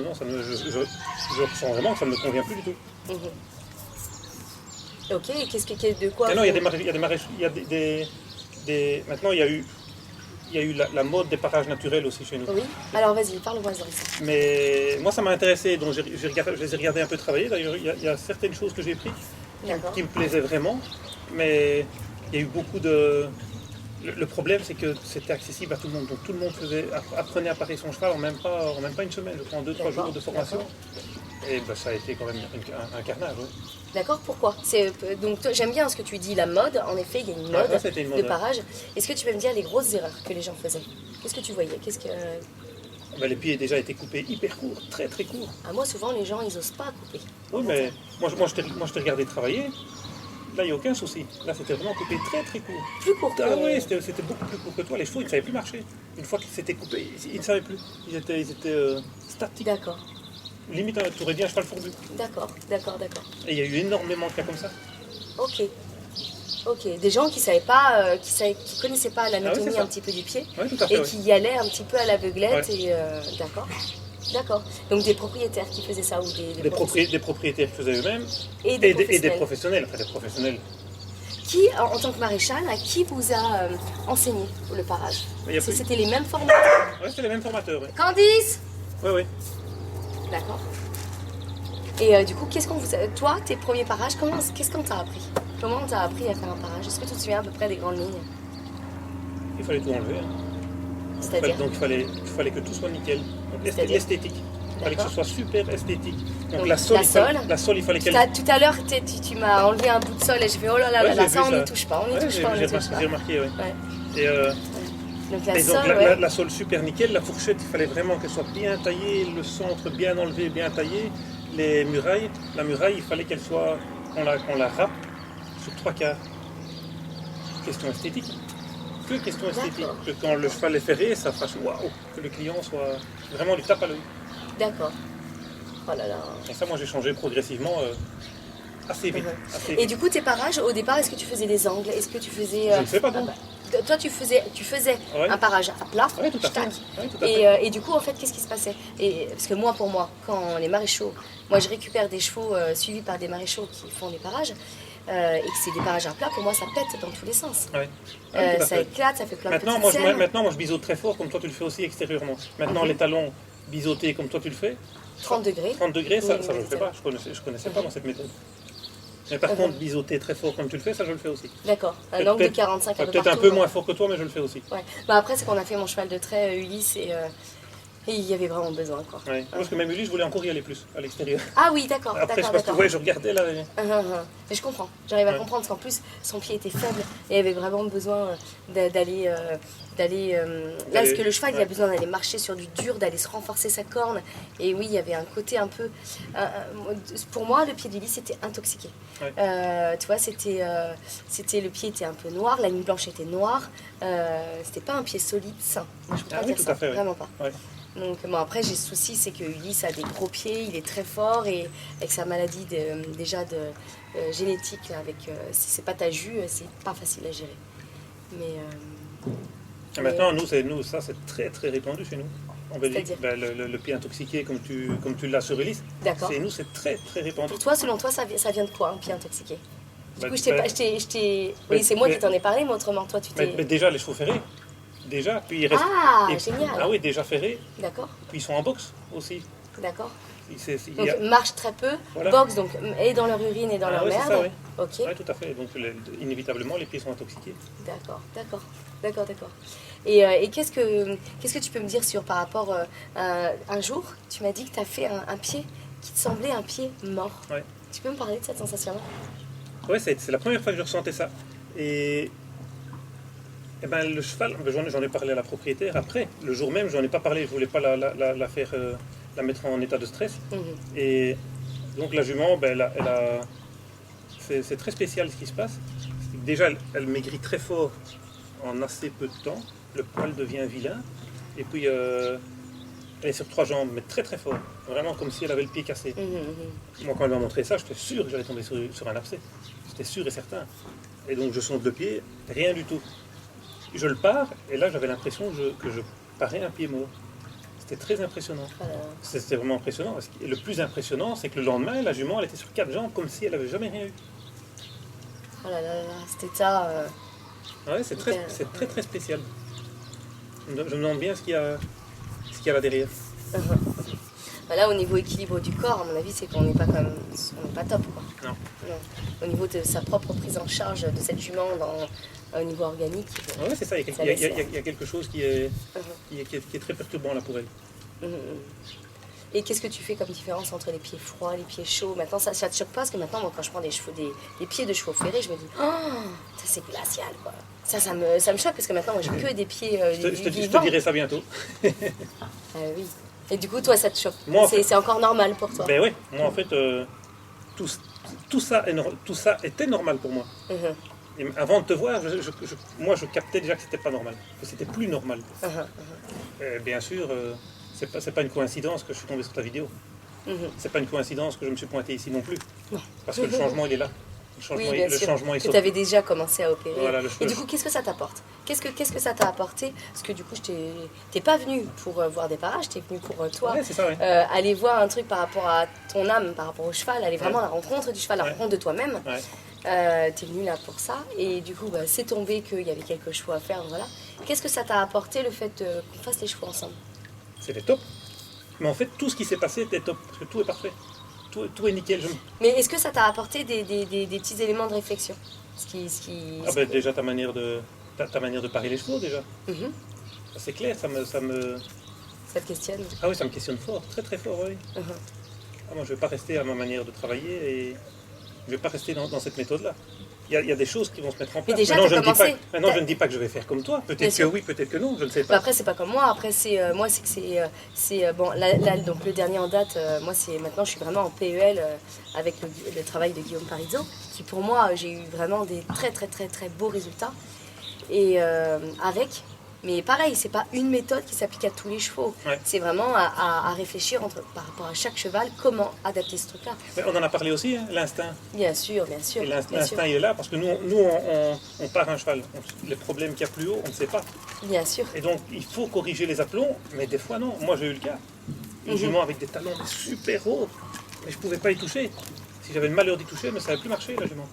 ressens vraiment que ça ne me convient plus du tout. Ok, et de quoi? Non, il y a des maréchaux, maintenant il y a eu la mode des parages naturels aussi chez nous. Oui, alors vas-y, parle-moi de ça. Mais moi ça m'a intéressé, donc je les ai regardés un peu travailler. D'ailleurs, il y a certaines choses que j'ai prises qui me plaisaient vraiment, mais il y a eu beaucoup de... Le problème, c'est que c'était accessible à tout le monde. Donc tout le monde apprenait à parer son cheval en même pas une semaine, je crois, en 2-3 jours de formation. Et ben, ça a été quand même un carnage. Ouais. D'accord, pourquoi? Donc j'aime bien ce que tu dis, la mode. En effet, il y a une mode, de parage. Est-ce que tu peux me dire les grosses erreurs que les gens faisaient? Qu'est-ce que tu voyais? Ben, les pieds déjà étaient coupés hyper courts, très très courts. Ah, moi, souvent, les gens, ils osent pas couper. Oui, mais moi je t'ai regardé travailler. Là, il n'y a aucun souci. Là, c'était vraiment coupé très très court. Plus court que... Ah oui, c'était beaucoup plus court que toi. Les chevaux, ils ne savaient plus marcher. Une fois qu'ils s'étaient coupés, ils ne savaient plus. Ils étaient statiques. D'accord. Limite, tu aurais dit un cheval fourbu. D'accord. Et il y a eu énormément de cas comme ça. Ok. Des gens qui savaient pas, qui connaissaient pas l'anatomie un petit peu du pied, oui, tout à fait, et qui y allaient un petit peu à l'aveuglette. Ouais. D'accord. Donc des propriétaires qui faisaient ça ou des propriétaires qui faisaient eux-mêmes et des professionnels. Enfin, des professionnels. Qui, en tant que maréchal, qui vous a enseigné le parage? C'était les mêmes formateurs? Oui, c'était les mêmes formateurs. Oui. Candice? Oui. D'accord. Et du coup, toi, tes premiers parages, qu'est-ce qu'on t'a appris? Comment on t'a appris à faire un parage? Est-ce que tu te souviens à peu près des grandes lignes? Il fallait tout enlever. Hein. C'est-à-dire? Donc il fallait que tout soit nickel. Donc C'est-à-dire? l'esthétique. Il fallait que ce D'accord. soit super esthétique. Donc Donc, la sole, la sole. il fallait Tout qu'elle... tout à l'heure, tu m'as enlevé un bout de sol et j'ai fait oh là là Ouais, là là, j'ai ça vu on ça. n'y touche pas, on n'y Ouais, touche pas, on n'y touche pas. j'ai remarqué, oui. Ouais. Et, Donc la et donc sole, ouais. la sole super nickel, la fourchette, il fallait vraiment qu'elle soit bien taillée, le centre bien enlevé, bien taillé. Les murailles, la muraille, il fallait qu'elle soit, qu'on la râpe sur 3/4. Question esthétique. Que question esthétique. D'accord. Que quand le cheval est ferré, ça fasse waouh, que le client soit vraiment du tape à l'œil. D'accord. Oh là là. Et ça, moi, j'ai changé progressivement assez vite. Assez Et vite. du coup, tes parages, au départ, est-ce que tu faisais des angles? Est-ce que tu faisais... Je ne fais pas donc. Toi, tu faisais Ouais. un parage à plat, Oui, tout à fait. tac. Oui, tout à fait. Et du coup, en fait, qu'est-ce qui se passait? Parce que pour moi, quand les maréchaux, moi je récupère des chevaux suivis par des maréchaux qui font des parages, et que c'est des parages à plat, pour moi ça pète dans tous les sens. Ouais. Oui, tout à Ça fait. éclate, ça fait plein de Maintenant, petites scènes. maintenant, moi, je biseaute très fort, comme toi, tu le fais aussi extérieurement. Maintenant, les talons biseautés, comme toi, tu le fais. 30 degrés. 30 degrés, ça, Oui, ça je oui, ne le fais c'est pas. Je connaissais pas dans cette méthode. Mais par contre, biseauter très fort comme tu le fais, ça, je le fais aussi. D'accord, un angle de 45 un peu Peut-être un partout, peu ouais. moins fort que toi, mais je le fais aussi. Ouais. Bah après, c'est qu'on a fait mon cheval de trait, Ulysse, et il y avait vraiment besoin, quoi. Ouais. Parce que même Ulysse, je voulais encore y aller plus, à l'extérieur. Ah oui, d'accord, Après, d'accord, parce que d'accord. ouais, je regardais là. Mais je comprends, j'arrive à Ouais. comprendre parce qu'en plus son pied était faible et il avait vraiment besoin d'aller. Là, est-ce que le cheval il a Ouais. besoin d'aller marcher sur du dur, d'aller se renforcer sa corne? Et oui, il y avait un côté un peu. Pour moi, le pied d'Ulysse était intoxiqué. Ouais. Tu vois, le pied était un peu noir, la ligne blanche était noire. C'était pas un pied solide, sain. Moi, je peux Ah pas oui, dire tout ça, à fait, oui. vraiment pas. Ouais. Donc bon, après j'ai ce souci, c'est que Ulysse a des gros pieds, il est très fort et avec sa maladie génétique là, avec si c'est pas ta jus, c'est pas facile à gérer. Mais Et maintenant, nous, ça, c'est très très répandu chez nous. En Belgique, C'est-à-dire le pied intoxiqué, comme tu l'as sur Ulysse, d'accord. chez nous, c'est très très répandu. Pour toi, selon toi, ça vient de quoi un pied intoxiqué? Du Bah, coup, bah, oui, c'est moi mais- qui t'en ai parlé, mais autrement, toi, tu mais t'es. déjà, les chevaux ferrés, déjà, puis ils restent. Ah, et- génial. Ah oui, déjà ferrés, D'accord, puis ils sont en boxe aussi. d'accord. Il y Donc a- marche très peu, Voilà. boxe donc et dans leur urine et dans Ah leur oui, c'est merde. ça, oui. Ok. Oui, tout à fait. Donc, inévitablement, les pieds sont intoxiqués. D'accord, d'accord, d'accord, d'accord. Et qu'est-ce que tu peux me dire par rapport un jour, tu m'as dit que tu as fait un pied qui te semblait un pied mort. Ouais. Tu peux me parler de cette sensation-là? Oui, c'est la première fois que je ressentais ça. Et ben, le cheval, j'en ai parlé à la propriétaire après. Le jour même, j'en ai pas parlé. Je voulais pas la faire, la mettre en état de stress. Mhm. Et donc la jument, ben, c'est très spécial ce qui se passe. Déjà, elle maigrit très fort en assez peu de temps. Le poil devient vilain. Et puis, elle est sur 3 jambes, mais très très fort. Vraiment comme si elle avait le pied cassé. Mhm, mhm. Moi, quand elle m'a montré ça, j'étais sûr que j'allais tomber sur un abcès. J'étais sûr et certain. Et donc, je sonde le pied, rien du tout. Je le pars, et là, j'avais l'impression que je parais un pied mort. C'était très impressionnant. Voilà. C'était vraiment impressionnant. Et le plus impressionnant, c'est que le lendemain, la jument, elle était sur 4 jambes, comme si elle n'avait jamais rien eu. Oh là là là, cet état. Ouais, c'est très très spécial. Je me demande bien ce qu'il y a là derrière. Bah là, au niveau équilibre du corps, à mon avis, c'est qu'on n'est pas top, quoi. Non. Non. Au niveau de sa propre prise en charge de cette jument au niveau organique. Ouais, c'est ça, il Ça y a, laisse, il y a quelque chose qui est très perturbant là pour elle. Mhm. Et qu'est-ce que tu fais comme différence entre les pieds froids, les pieds chauds? Maintenant, ça te choque pas parce que maintenant, moi, quand je prends des pieds de chevaux ferrés, je me dis, oh, ça c'est glacial, quoi. Ça me choque parce que maintenant, moi, j'ai que des pieds Je te vivants. dirai ça bientôt. Oui. Et du coup, toi, ça te choque. Moi, en fait- C'est encore normal pour toi. Ben oui, moi en fait, tout ça était normal pour moi. Mhm. Et avant de te voir, moi je captais déjà que c'était pas normal, que c'était plus normal. Mhm. Bien sûr, c'est pas une coïncidence que je suis tombé sur ta vidéo. Mhm. C'est pas une coïncidence que je me suis pointé ici non plus. Non. Parce que le changement il est là. Oui, bien sûr. Changement est Que sur- tu avais déjà commencé à opérer. Voilà, Et du coup, qu'est-ce que ça t'apporte? Qu'est-ce que ça t'a apporté? Parce que du coup, t'es pas venu pour voir des parages, t'es venu pour toi. Ouais, c'est ça, ouais. Aller voir un truc par rapport à ton âme, par rapport au cheval, aller vraiment à la rencontre du cheval, la Ouais. rencontre de toi-même. Ouais. T'es venu là pour ça. Et du coup, bah, c'est tombé qu'il y avait quelques chevaux à faire. Voilà. Qu'est-ce que ça t'a apporté le fait qu'on fasse les chevaux ensemble? C'était top. Mais en fait, tout ce qui s'est passé était top, parce que tout est parfait. tout est nickel. Mais est-ce que ça t'a apporté des petits éléments de réflexion? Ah ben, déjà ta manière de parer les chevaux déjà. Mhm. C'est clair, ça me... Ça te questionne? Ah oui, ça me questionne fort, très très fort, oui. Mhm. Ah, moi je ne vais pas rester à ma manière de travailler et je ne vais pas rester dans cette méthode-là. Il y a des choses qui vont se mettre en place. Mais déjà, Maintenant, je ne dis pas que je vais faire comme toi. Peut-être que oui, peut-être que non, je ne sais pas. Bah après, c'est pas comme moi. Après, bon, là, donc le dernier en date, moi, maintenant, je suis vraiment en PEL avec le travail de Guillaume Parizot, qui pour moi, j'ai eu vraiment des très, très, très, très beaux résultats. Et mais pareil, c'est pas une méthode qui s'applique à tous les chevaux. Ouais. C'est vraiment à réfléchir par rapport à chaque cheval, comment adapter ce truc-là. Mais on en a parlé aussi, hein, l'instinct. Bien sûr, bien sûr. Et bien sûr. l'instinct, il est là, parce que nous on part un cheval. Les problèmes qu'il y a plus haut, on ne sait pas. Bien sûr. Et donc, il faut corriger les aplombs, mais des fois, non. Moi, j'ai eu le cas. Une jument avec des talons super hauts, mais je ne pouvais pas y toucher. Si j'avais le malheur d'y toucher, mais ça n'avait plus marché, la jument.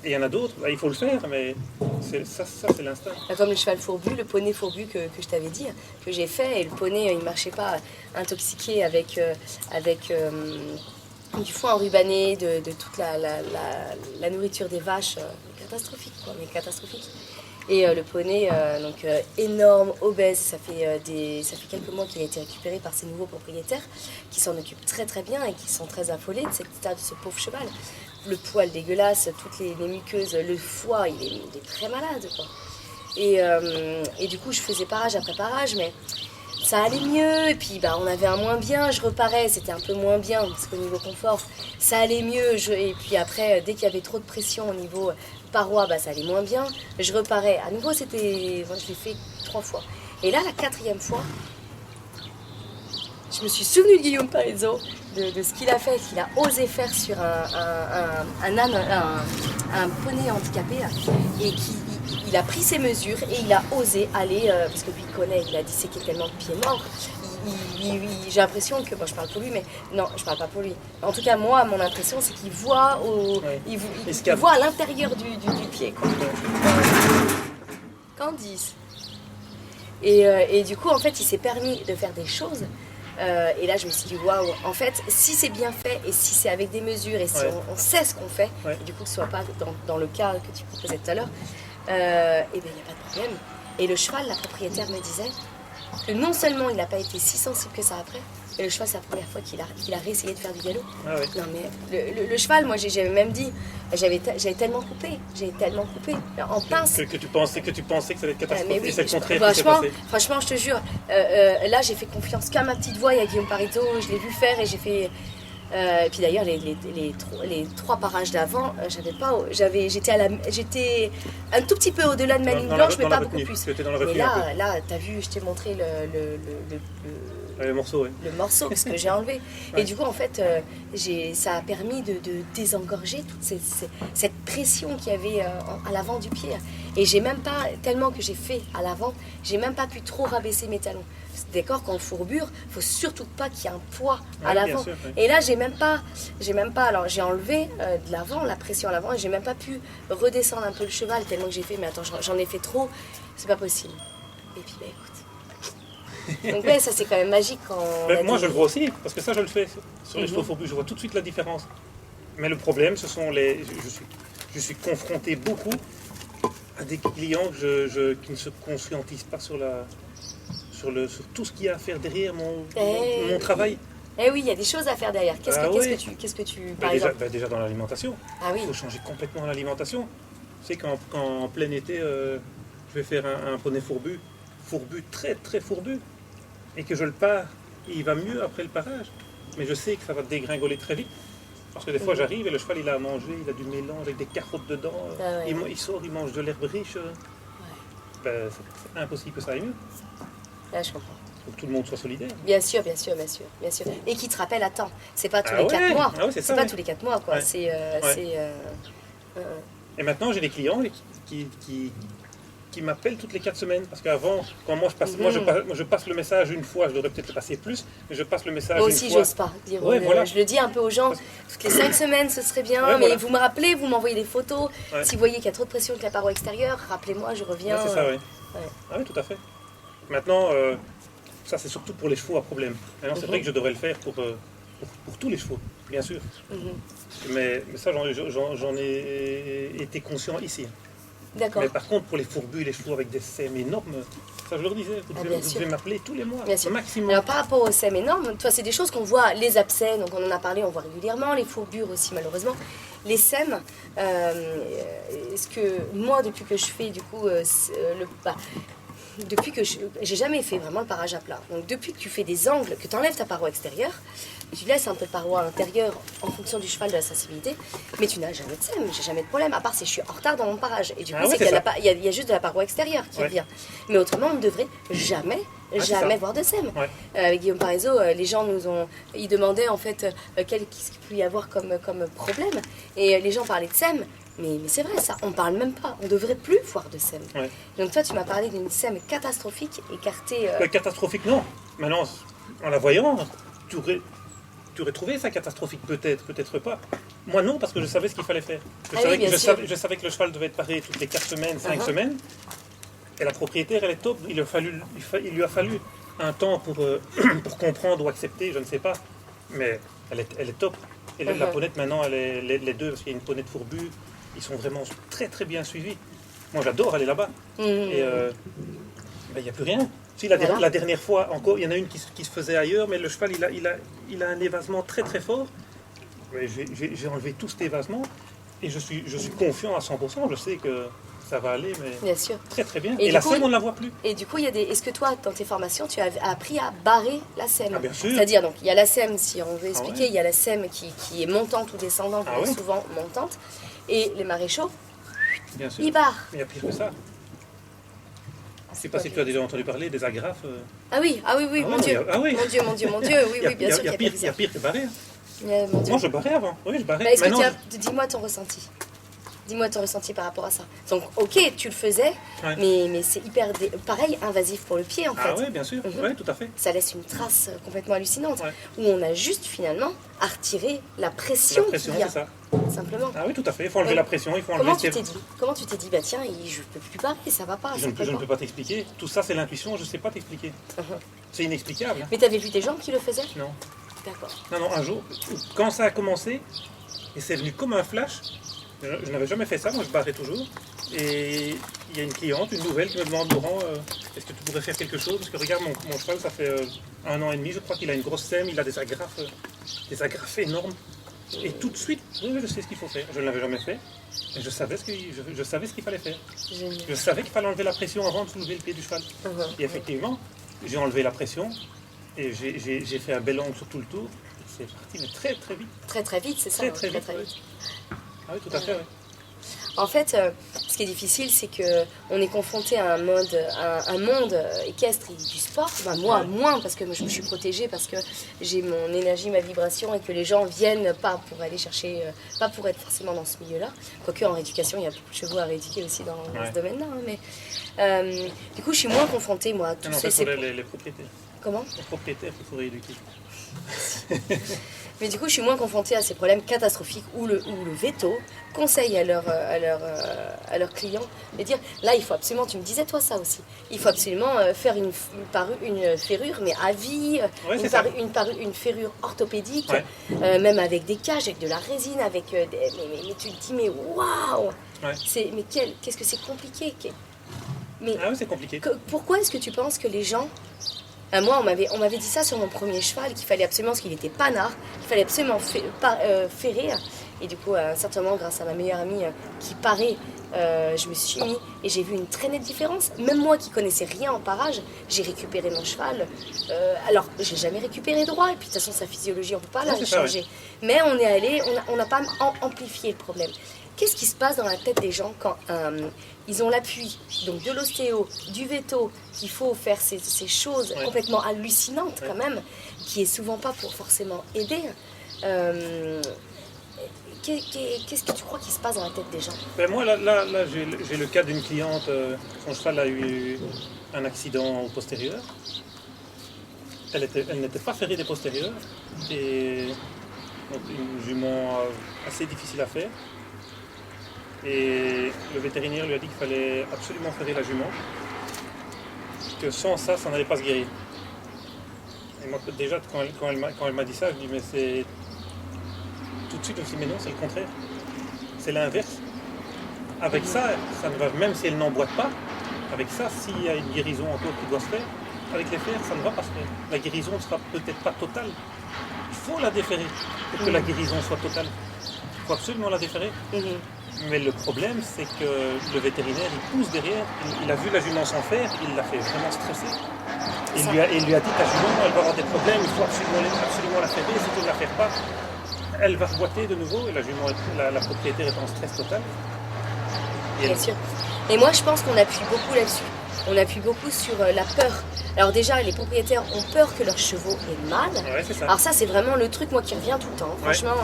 Et il y en a d'autres, bah, il faut le faire, mais ça c'est l'instinct. Comme le cheval fourbu, le poney fourbu que je t'avais dit, que j'ai fait, et le poney, il ne marchait pas, intoxiqué avec du foin enrubanné, de toute la nourriture des vaches, catastrophique, quoi, mais catastrophique. Et le poney, énorme, obèse, ça fait quelques mois qu'il a été récupéré par ses nouveaux propriétaires, qui s'en occupent très très bien et qui sont très affolés de cet état de ce pauvre cheval. Le poil dégueulasse, toutes les muqueuses, le foie, il est très malade, quoi. Et du coup, je faisais parage après parage, mais ça allait mieux. Et puis, on avait un moins bien, je reparais, c'était un peu moins bien, parce qu'au niveau confort, ça allait mieux. Et puis après, dès qu'il y avait trop de pression au niveau paroi, ça allait moins bien. Je reparais. À nouveau, je l'ai fait 3 fois. Et là, la 4e fois, je me suis souvenue de Guillaume Parizot, de ce qu'il a fait, qu'il a osé faire sur un poney handicapé, là, et qu'il a pris ses mesures et il a osé aller, parce que lui il connaît, il a disséqué tellement de pieds morts. J'ai l'impression que, je parle pour lui, mais non, je parle pas pour lui. En tout cas, moi, mon impression, c'est qu'il voit, il voit à l'intérieur du pied, quoi. Candice. Et du coup, en fait, il s'est permis de faire des choses. Et là, je me suis dit, waouh, en fait, si c'est bien fait et si c'est avec des mesures et si on sait ce qu'on fait, et du coup, que ce soit pas dans le cas que tu proposais tout à l'heure, il n'y a pas de problème. Et le cheval, la propriétaire me disait que non seulement il n'a pas été si sensible que ça après, mais le cheval, c'est la première fois qu'il a réessayé de faire du galop. Ah ouais. Non, mais le cheval, moi, j'avais même dit, j'avais tellement coupé, en pince. Que tu pensais que ça allait être catastrophique, oui, c'est le contraire qui s'est passé. Franchement, je te jure, là, j'ai fait confiance qu'à ma petite voix et à Guillaume Parizot, je l'ai vu faire et j'ai fait... et puis d'ailleurs, les 3 parages d'avant, j'étais un tout petit peu au-delà de ma ligne blanche, mais pas beaucoup plus. Mais là, t'as vu, je t'ai montré le morceau, le morceau, parce que j'ai enlevé. Et du coup, en fait, ça a permis de désengorger toute cette pression qu'il y avait à l'avant du pied. Et j'ai même pas, tellement que j'ai fait à l'avant, j'ai même pas pu trop rabaisser mes talons. D'accord, qu'en fourbure, il faut surtout pas qu'il y ait un poids à l'avant. Et là, j'ai même pas, alors j'ai enlevé de l'avant, la pression à l'avant, et j'ai même pas pu redescendre un peu le cheval, tellement que j'ai fait, mais attends, j'en ai fait trop, c'est pas possible. Et puis, écoute. Donc ça c'est quand même magique quand... moi je le vois aussi, parce que ça je le fais sur les chevaux fourbus, je vois tout de suite la différence. Mais le problème, ce sont je suis confronté beaucoup à des clients qui ne se conscientisent pas sur tout ce qu'il y a à faire derrière mon travail. Eh oui, il y a des choses à faire derrière. Qu'est-ce que tu par exemple déjà dans l'alimentation. Ah oui. Il faut changer complètement l'alimentation. Tu sais qu'en plein été, je vais faire un poney fourbu, très très fourbu, et que je le pars, il va mieux après le parage. Mais je sais que ça va dégringoler très vite. Parce que des fois j'arrive et le cheval il a à manger, il a du mélange avec des carottes dedans, il sort, il mange de l'herbe riche. C'est impossible que ça aille mieux. Là, je comprends. Il faut que tout le monde soit solidaire. Bien sûr. Et qui te rappelle à temps. C'est pas tous les 4 mois. C'est pas tous les 4 mois, quoi. Et maintenant, j'ai des clients qui m'appellent toutes les 4 semaines. Parce qu'avant, quand moi je passe le message une fois, je devrais peut-être le passer plus, mais je passe le message moi une aussi, fois. j'ose pas dire. Je le dis un peu aux gens, toutes les 5 semaines, ce serait bien, mais vous me rappelez, vous m'envoyez des photos. Si vous voyez qu'il y a trop de pression avec la paroi extérieure, rappelez-moi, je reviens. C'est ça, oui. Ah oui, tout à fait. Maintenant, ça c'est surtout pour les chevaux à problème. Maintenant, c'est vrai que je devrais le faire pour pour tous les chevaux, bien sûr. Mhm. Mais ça, j'en ai été conscient ici. D'accord. Mais par contre, pour les fourbus, les chevaux avec des sèmes énormes, ça je leur disais, vous bien devez sûr. m'appeler tous les mois, Bien au sûr. maximum. Alors par rapport aux sèmes énormes, toi c'est des choses qu'on voit, les abcès, donc on en a parlé, on voit régulièrement, les fourbures aussi malheureusement. Les sèmes, est-ce que moi depuis que je fais du coup depuis que j'ai jamais fait vraiment le parage à plat. Donc depuis que tu fais des angles, que tu enlèves ta paroi extérieure, tu laisses un peu de paroi intérieure en fonction du cheval, de la sensibilité, mais tu n'as jamais de sème, j'ai jamais de problème, à part si je suis en retard dans mon parage. Et du coup, Ah ouais, c'est qu'il y, c'est il y a juste de la paroi extérieure qui Ouais. revient. Mais autrement, on ne devrait jamais, c'est jamais ça. voir de sème. Ouais. Avec Guillaume Parisot, les gens ils demandaient en fait qu'est-ce qu'il pouvait y avoir comme problème. Et les gens parlaient de sème. Mais c'est vrai ça, on parle même pas, on devrait plus voir de sème. Ouais. Donc toi tu m'as parlé d'une sème catastrophique, écartée. Catastrophique, non. Maintenant, en la voyant, tu aurais trouvé ça catastrophique, peut-être pas. Moi non, parce que je savais ce qu'il fallait faire. Je savais que le cheval devait être paré toutes les 4 semaines, 5 semaines. Et la propriétaire, elle est top. Il lui a fallu un temps pour comprendre ou accepter, je ne sais pas. Mais elle est top. Et la ponette, maintenant, les deux, parce qu'il y a une ponette fourbue, ils sont vraiment très très bien suivis. Moi, j'adore aller là-bas. Et il n'y a plus rien. Si, la dernière fois, encore, il y en a une qui se faisait ailleurs, mais le cheval, il a un évasement très très fort. Mais j'ai enlevé tout cet évasement et je suis confiant à 100%. Je sais que ça va aller, mais Bien sûr. très très bien. Et Et du la coup, sème, on ne la voit plus. Et du coup, est-ce que toi, dans tes formations, tu as appris à barrer la sème? Ah, bien sûr. C'est-à-dire, donc, il y a la sème, si on veut expliquer, ouais. il y a la sème qui est montante ou descendante, Ah mais ouais. souvent montante. Et les maréchaux, Bien sûr. ils barrent. Mais il y a pire que ça. Je ne sais pas si tu as déjà entendu parler des agrafes. Ah oui, oui, Ah mon ouais, Dieu. ah oui. Mon Dieu, oui, Il y a, oui, bien il y a- sûr il y a qu'il y a pire, il y a pire que barrer. Mon Dieu. Moi, je barrais avant. Oui, je barrais. Mais est-ce que Maintenant, dis-moi ton ressenti. Dis-moi ton ressenti par rapport à ça. Donc, ok, tu le faisais, Ouais. mais c'est hyper, pareil, invasif pour le pied, en fait. Ah oui, bien sûr. Oui, tout à fait. Ça laisse une trace complètement hallucinante, Ouais. où on a juste, finalement, à retirer la pression La pression, qu'il y a, c'est ça. simplement. Ah oui, tout à fait. Il faut enlever Ouais. la pression, il faut Comment enlever tu t'es dit Comment tu t'es dit, bah tiens, je peux plus parler, ça va pas, Je ça ne peut peux pas. pas t'expliquer. Tout ça, c'est l'intuition, je ne sais pas t'expliquer. C'est inexplicable. Mais t'avais vu des gens qui le faisaient? Non. D'accord. Non, un jour, quand ça a commencé, et c'est venu comme un flash, je n'avais jamais fait ça, moi je barrais toujours. Et il y a une cliente, une nouvelle, qui me demande, Laurent, est-ce que tu pourrais faire quelque chose? Parce que regarde, mon cheval, ça fait 1 an et demi, je crois qu'il a une grosse sème, il a des agrafes énormes. Et tout de suite, oui, je sais ce qu'il faut faire. Je ne l'avais jamais fait, mais je savais ce qu'il fallait faire. Génial. Je savais qu'il fallait enlever la pression avant de soulever le pied du cheval. Et effectivement, j'ai enlevé la pression et j'ai fait un bel angle sur tout le tour. C'est parti, mais très très vite. Très très vite, c'est ça. Très hein, vite. oui. Ah oui, tout à fait. Oui. En fait, ce qui est difficile, c'est que on est confronté à un monde équestre et du sport. Ben, moi, Ouais. moins, parce que je me suis protégée, parce que j'ai mon énergie, ma vibration, et que les gens viennent pas pour aller chercher, pas pour être forcément dans ce milieu-là. Quoique en rééducation, il y a beaucoup de chevaux à rééduquer aussi dans Ouais. ce domaine-là. hein, mais du coup, je suis moins confrontée, moi, à tous Non, ces... ça, pour les propriétaires. Comment? Les propriétaires qu'il faut rééduquer. Mais du coup, je suis moins confrontée à ces problèmes catastrophiques où le veto conseille à leurs clients de dire là, il faut absolument, tu me disais toi ça aussi, il faut absolument faire une ferrure, mais à vie, Ouais, c'est ça. une ferrure orthopédique, Ouais. même avec des cages, avec de la résine, avec mais tu te dis, mais waouh! Ouais. Mais qu'est-ce que c'est compliqué! Mais Ah oui, c'est compliqué. pourquoi est-ce que tu penses que les gens... Moi, on m'avait dit ça sur mon premier cheval, qu'il fallait absolument, parce qu'il était panard, qu'il fallait absolument ferrer. Et du coup, à un certain moment, grâce à ma meilleure amie qui parait, je me suis mis et j'ai vu une très nette différence. Même moi qui connaissais rien en parage, j'ai récupéré mon cheval. Alors, j'ai jamais récupéré droit, et puis de toute façon, sa physiologie, on ne peut pas la Ouais, c'est ça, changer. ouais. Mais on est allé, on n'a pas amplifié le problème. Qu'est-ce qui se passe dans la tête des gens quand ils ont l'appui, donc de l'ostéo, du veto, qu'il faut faire ces choses Ouais. complètement hallucinantes Ouais. quand même, qui est souvent pas pour forcément aider. Qu'est-ce que tu crois qui se passe dans la tête des gens? Ben moi, là j'ai le cas d'une cliente, son cheval a eu un accident au postérieur. Elle n'était pas ferrée des postérieurs. Et donc une jument assez difficile à faire. Et le vétérinaire lui a dit qu'il fallait absolument ferrer la jument. Que sans ça, ça n'allait pas se guérir. Et moi, déjà, quand elle m'a dit ça, je dis, mais c'est... Tout de suite, je me suis dit, mais non, c'est le contraire. C'est l'inverse. Avec ça, ça ne va, même si elle n'emboîte pas, avec ça, s'il y a une guérison encore qui doit se faire, avec les fers, ça ne va pas se faire. La guérison ne sera peut-être pas totale. Il faut la déférer pour que la guérison soit totale. Il faut absolument la déférer. Mais le problème, c'est que le vétérinaire, il pousse derrière. Il a vu la jument sans fer, il l'a fait vraiment stresser. Il lui a dit, ta jument, elle va avoir des problèmes, il faut absolument la ferrer. Si tu ne la fais pas, elle va reboiter de nouveau. Et la jument, la propriétaire est en stress total. Bien sûr. Et moi, je pense qu'on appuie beaucoup là-dessus. On appuie beaucoup sur la peur. Alors déjà, les propriétaires ont peur que leurs chevaux aient mal. Ouais, c'est ça. Alors ça, c'est vraiment le truc, moi, qui revient tout le temps. Franchement,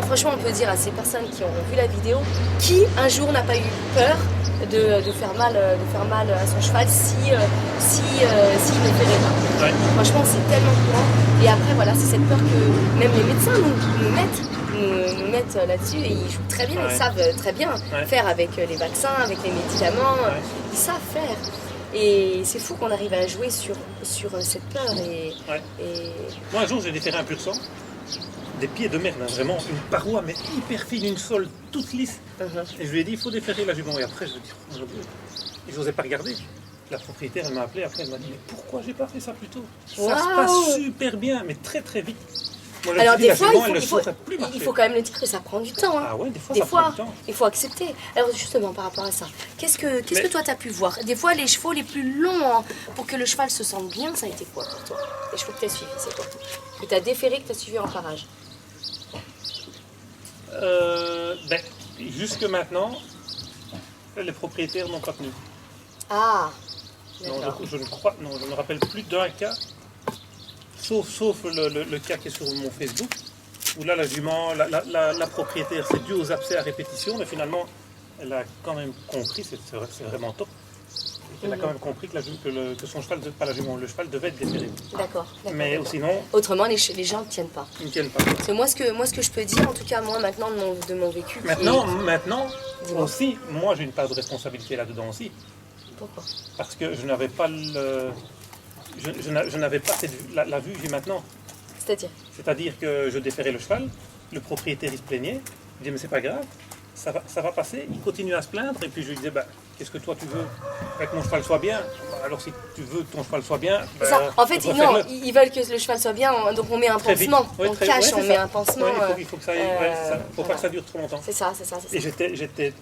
franchement, on peut dire à ces personnes qui auront vu la vidéo, qui un jour n'a pas eu peur de faire mal à son cheval s'il ne ferait pas. Ouais. Franchement, c'est tellement courant. Et après, voilà, c'est cette peur que même les médecins nous mettent là-dessus, et ils jouent très bien, ils savent très bien faire avec les vaccins, avec les médicaments, ils savent faire. Et c'est fou qu'on arrive à jouer sur cette peur. Moi, un jour, j'ai déféré un pur sang, des pieds de merde, hein, vraiment, une paroi, mais hyper fine, une sole toute lisse. Et je lui ai dit, il faut déférer la jument. Et après, je me dis, oh mon Dieu. Et je n'osais pas regarder. La propriétaire, elle m'a appelé, après, elle m'a dit, mais pourquoi j'ai pas fait ça plus tôt? Ça se passe super bien, mais très très vite. Moi, alors des fois, il faut quand même le dire que ça prend du temps. Hein. Ah ouais, des fois, ça prend du temps. Il faut accepter. Alors justement, par rapport à ça, qu'est-ce que toi, tu as pu voir? Des fois, les chevaux les plus longs, hein, pour que le cheval se sente bien, ça a été quoi pour toi? Les chevaux que tu as suivis, c'est quoi? Que tu as déféré, que tu as suivi en parage? Jusque maintenant, les propriétaires n'ont pas tenu. Ah, non, d'accord. je ne me rappelle plus d'un cas, sauf le cas qui est sur mon Facebook, où là, la jument, la propriétaire, c'est dû aux abcès à répétition, mais finalement, elle a quand même compris, c'est vraiment top, elle a quand même compris que son cheval, pas la jument, le cheval devait être déféré. D'accord. Mais sinon, autrement, les gens ne tiennent pas. ils ne tiennent pas. C'est moi ce que je peux dire, en tout cas, moi, maintenant, de mon vécu. Maintenant aussi, moi, j'ai une part de responsabilité là-dedans aussi. Pourquoi? Parce que je n'avais pas je n'avais pas la vue que j'ai maintenant. C'est-à-dire que je déférais le cheval, le propriétaire il se plaignait, il disait mais c'est pas grave, ça va passer, il continue à se plaindre, et puis je lui disais qu'est-ce que toi tu veux que mon cheval soit bien? Alors si tu veux que ton cheval soit bien, ça. En fait, non, ils veulent que le cheval soit bien, donc on met un pansement, on cache, on met un pansement. Il faut que ça aille, faut pas que ça dure trop longtemps. C'est ça. Et j'étais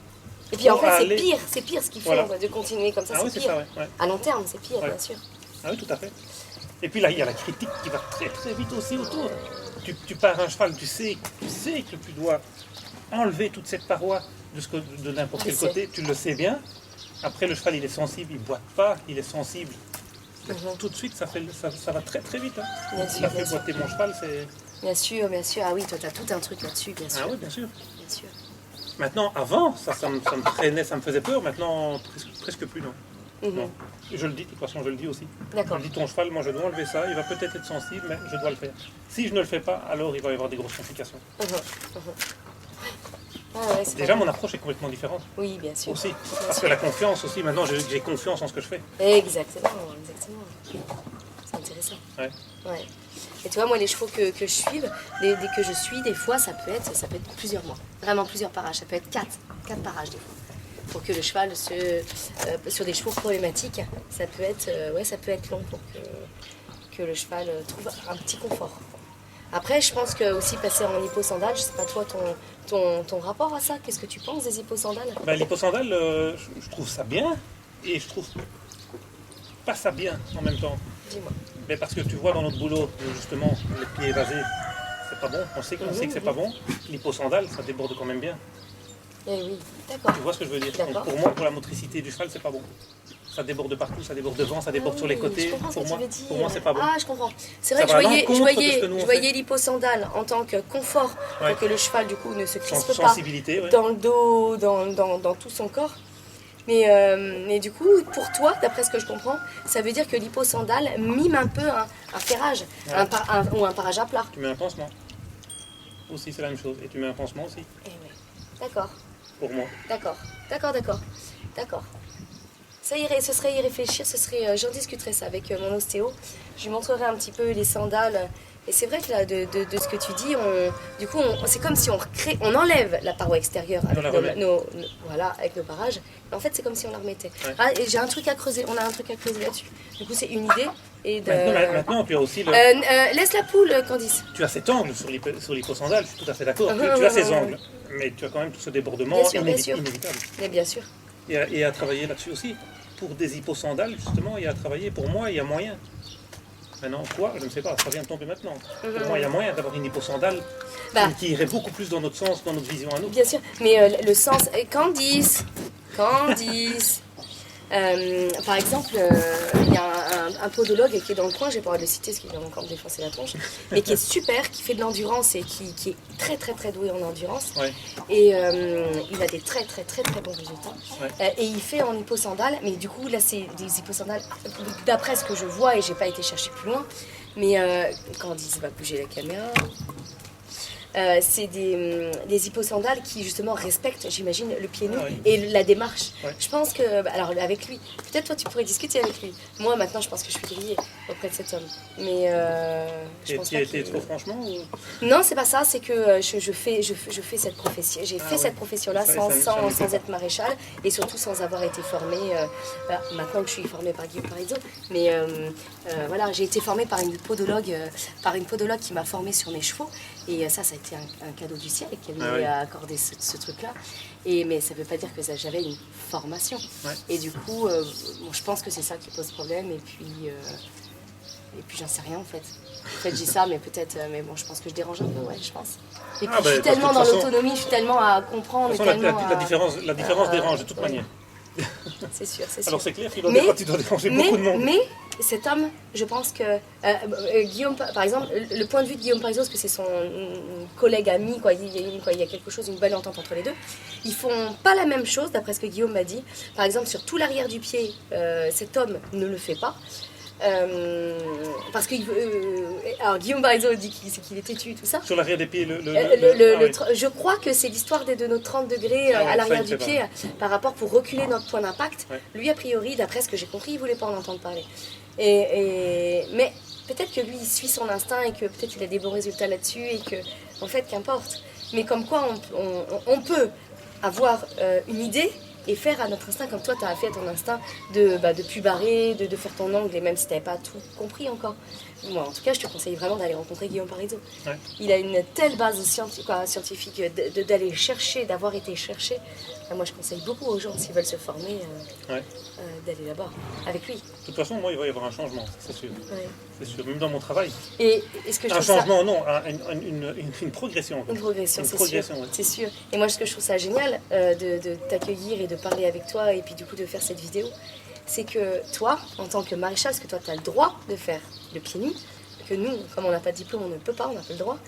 et puis en fait, c'est pire ce qu'ils font, de continuer comme ça, c'est pire. Ça, à long terme, c'est pire, bien sûr. Ah oui, tout à fait. Et puis là, il y a la critique qui va très très vite aussi autour. Tu pars un cheval, tu sais que tu dois enlever toute cette paroi de n'importe quel côté, tu le sais bien. Après, le cheval, il est sensible, il ne boite pas, il est sensible. Tout de suite, ça va très très vite. Hein. Bien sûr, fait boiter mon cheval, c'est... Bien sûr. Ah oui, toi, tu as tout un truc là-dessus, bien sûr. Ah oui, bien sûr. Maintenant, avant, ça me freinait, ça me faisait peur. Maintenant, presque plus, non. Non. Et je le dis, de toute façon, je le dis aussi. D'accord. Je dis, ton cheval, moi, je dois enlever ça. Il va peut-être être sensible, mais je dois le faire. Si je ne le fais pas, alors il va y avoir des grosses complications. Déjà, mon approche est complètement différente. Oui, bien sûr. Aussi. Parce que la confiance aussi, maintenant, j'ai confiance en ce que je fais. Exactement. C'est intéressant. Ouais. Et tu vois, moi, les chevaux que je suis, des fois, ça peut être plusieurs mois. Vraiment plusieurs parages. Ça peut être 4 parages, des fois. Pour que le cheval sur des chevaux problématiques, ça peut être long pour que le cheval trouve un petit confort. Après, je pense que aussi passer en hyposandale, je sais pas toi ton rapport à ça, qu'est-ce que tu penses des hyposandales? L'hyposandale, je trouve ça bien, et je trouve pas ça bien en même temps. Dis-moi. Mais parce que tu vois dans notre boulot, justement, les pieds évasés, c'est pas bon, on sait que c'est pas bon. L'hyposandale, ça déborde quand même bien. Eh oui, d'accord. Tu vois ce que je veux dire? Donc, pour moi, pour la motricité du cheval, c'est pas bon. Ça déborde partout, ça déborde devant, ça déborde sur les côtés. Pour moi, c'est pas bon. Ah, je comprends. C'est vrai que je voyais l'hyposandale en tant que confort, pour que le cheval, du coup, ne se crispe pas dans le dos, dans tout son corps. Mais du coup, pour toi, d'après ce que je comprends, ça veut dire que l'hyposandale mime un peu un ferrage, ou un parage à plat. Tu mets un pansement. Aussi, c'est la même chose. Et tu mets un pansement aussi. Eh oui. D'accord. Pour moi. D'accord. Ça irait, ce serait y réfléchir, j'en discuterai ça avec mon ostéo. Je lui montrerai un petit peu les sandales. Et c'est vrai que là, de ce que tu dis, c'est comme si on enlève la paroi extérieure avec voilà, avec nos barrages. En fait, c'est comme si on la remettait. Ouais. Ah, et j'ai un truc à creuser, on a un truc à creuser là-dessus. Du coup, c'est une idée. Et Maintenant, tu as aussi laisse la poule, Candice. Tu as cet angle sur l'hyposandale, je suis tout à fait d'accord. Tu as ces angles, mais tu as quand même tout ce débordement inévitable. Mais bien sûr. Et à travailler là-dessus aussi. Pour des hyposandales, justement, il y a à travailler. Pour moi, il y a moyen. Maintenant, quoi, je ne sais pas, ça vient de tomber maintenant. Pour moi, il y a moyen d'avoir une hyposandale qui irait beaucoup plus dans notre sens, dans notre vision à nous. Bien sûr, mais le sens... Candice, par exemple, il y a un podologue qui est dans le coin, j'ai pas le droit de le citer parce qu'il vient encore me défoncer la tronche, mais qui est super, qui fait de l'endurance et qui est très très très doué en endurance. Ouais. Et il a des très très très très bons résultats. Ouais. Et il fait en hyposandales, mais du coup là c'est des hyposandales, d'après ce que je vois et j'ai pas été chercher plus loin, mais Candice va bouger la caméra. C'est des hyposandales qui justement respectent, j'imagine, le pied nu et la démarche. Ouais. Je pense que, alors avec lui, peut-être toi tu pourrais discuter avec lui. Moi maintenant je pense que je suis grillée auprès de cet homme. Mais je pense pas été trop franchement ou... Non, c'est pas ça, c'est que je fais cette profession. J'ai fait cette profession-là sans être maréchal et surtout sans avoir été formée. Maintenant que je suis formée par Guillaume Parizeau, mais voilà, j'ai été formée par une podologue qui m'a formée sur mes chevaux. Et ça a été un cadeau du ciel qu'elle m'a accordé ce truc-là. Mais ça ne veut pas dire que j'avais une formation. Ouais. Et du coup, je pense que c'est ça qui pose problème. Et puis j'en sais rien en fait. En fait, je dis ça, mais peut-être. Mais bon, je pense que je dérange un peu, ouais, je pense. Et puis je suis tellement dans l'autonomie, je suis tellement à comprendre. La différence dérange de toute manière. C'est sûr, c'est sûr. Alors c'est clair qu'il tu dois déranger beaucoup de monde. Mais cet homme, je pense que Guillaume, par exemple, le point de vue de Guillaume Parizeau, parce que c'est son collègue ami, quoi, il y a quelque chose, une belle entente entre les deux. Ils font pas la même chose, d'après ce que Guillaume m'a dit. Par exemple, sur tout l'arrière du pied, cet homme ne le fait pas. Parce que alors Guillaume Parizeau dit qu'il est têtu, tout ça. Sur l'arrière des pieds, je crois que c'est l'histoire de nos 30 degrés à l'arrière du pied par rapport pour reculer notre point d'impact. Ouais. Lui, a priori, d'après ce que j'ai compris, il voulait pas en entendre parler. Mais peut-être que lui, il suit son instinct et que peut-être il a des bons résultats là-dessus et que, en fait, qu'importe. Mais comme quoi, on peut avoir une idée et faire à notre instinct, comme toi, tu as fait à ton instinct, de plus barrer, de faire ton angle, et même si tu n'avais pas tout compris encore. Moi, en tout cas, je te conseille vraiment d'aller rencontrer Guillaume Parizeau. Ouais. Il a une telle base scientifique d'aller chercher, d'avoir été cherché. Moi, je conseille beaucoup aux gens, s'ils veulent se former, d'aller là-bas, avec lui. De toute façon, moi, il va y avoir un changement, c'est sûr. Ouais. C'est sûr, même dans mon travail. Et est-ce que un changement, non, une progression. Une progression, c'est sûr. Et moi, ce que je trouve ça génial, de t'accueillir et de parler avec toi, et puis du coup de faire cette vidéo, c'est que toi, en tant que maréchal, parce que toi, tu as le droit de faire le pied nu, que nous, comme on n'a pas de diplôme, on ne peut pas, on n'a pas le droit.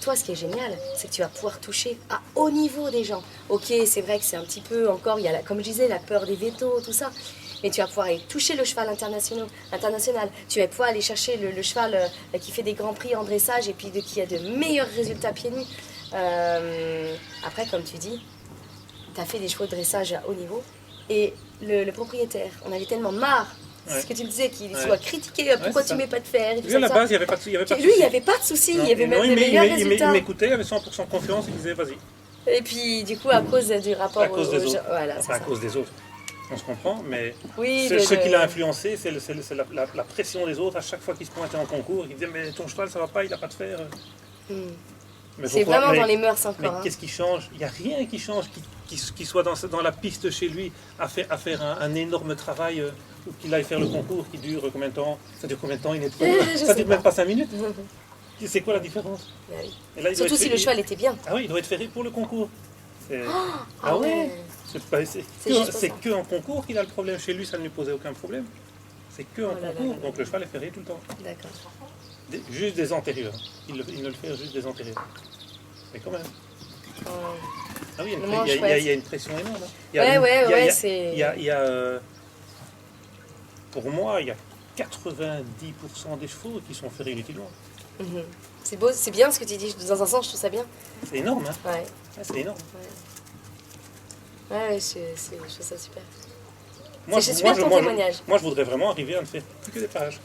Toi, ce qui est génial, c'est que tu vas pouvoir toucher à haut niveau des gens. Ok, c'est vrai que c'est un petit peu encore, il y a, comme je disais, la peur des vétos, tout ça. Mais tu vas pouvoir aller toucher le cheval international. Tu vas pouvoir aller chercher le cheval qui fait des grands prix en dressage et puis qui a de meilleurs résultats pieds nus. Après, comme tu dis, tu as fait des chevaux de dressage à haut niveau. Et le propriétaire, on avait tellement marre, c'est ce que tu me disais, qu'il soit critiqué, pourquoi tu ne mets pas de fer. Lui, à la base, il n'y avait pas de souci. Lui, il n'y avait pas de souci, il y avait même des meilleurs résultats. Il m'écoutait, il avait 100% confiance, il disait vas-y. Et puis, du coup, à cause du rapport à cause des autres. Voilà, à cause des autres. On se comprend, mais ce qui l'a influencé, c'est la pression des autres. À chaque fois qu'il se pointait en concours, il disait mais ton cheval, ça va pas, il n'a pas de fer. C'est vraiment dans les mœurs encore. Mais qu'est-ce qui change? Il n'y a rien qui change, qui soit dans la piste chez lui à faire un énorme travail, ou qu'il aille faire le concours qui dure combien de temps? Ça dure combien de temps? Ça dure même pas 5 minutes. C'est quoi la différence? Et là, surtout si le cheval était bien. Ah oui, il doit être ferré pour le concours. Ah ouais. C'est que en concours qu'il a le problème. Chez lui, ça ne lui posait aucun problème. C'est que en concours. Donc le cheval est ferré tout le temps. D'accord. Juste des antérieurs. Il ne le fait juste des antérieurs. Mais quand même. Ah oui, il y a une pression énorme. Pour moi, il y a 90% des chevaux qui sont ferrés inutilement. C'est beau, c'est bien ce que tu dis. Dans un sens, je trouve ça bien. C'est énorme, hein? Ouais. C'est énorme. Ouais, je trouve ça super. C'est super ton témoignage. Moi, je voudrais vraiment arriver à ne faire plus que des parages.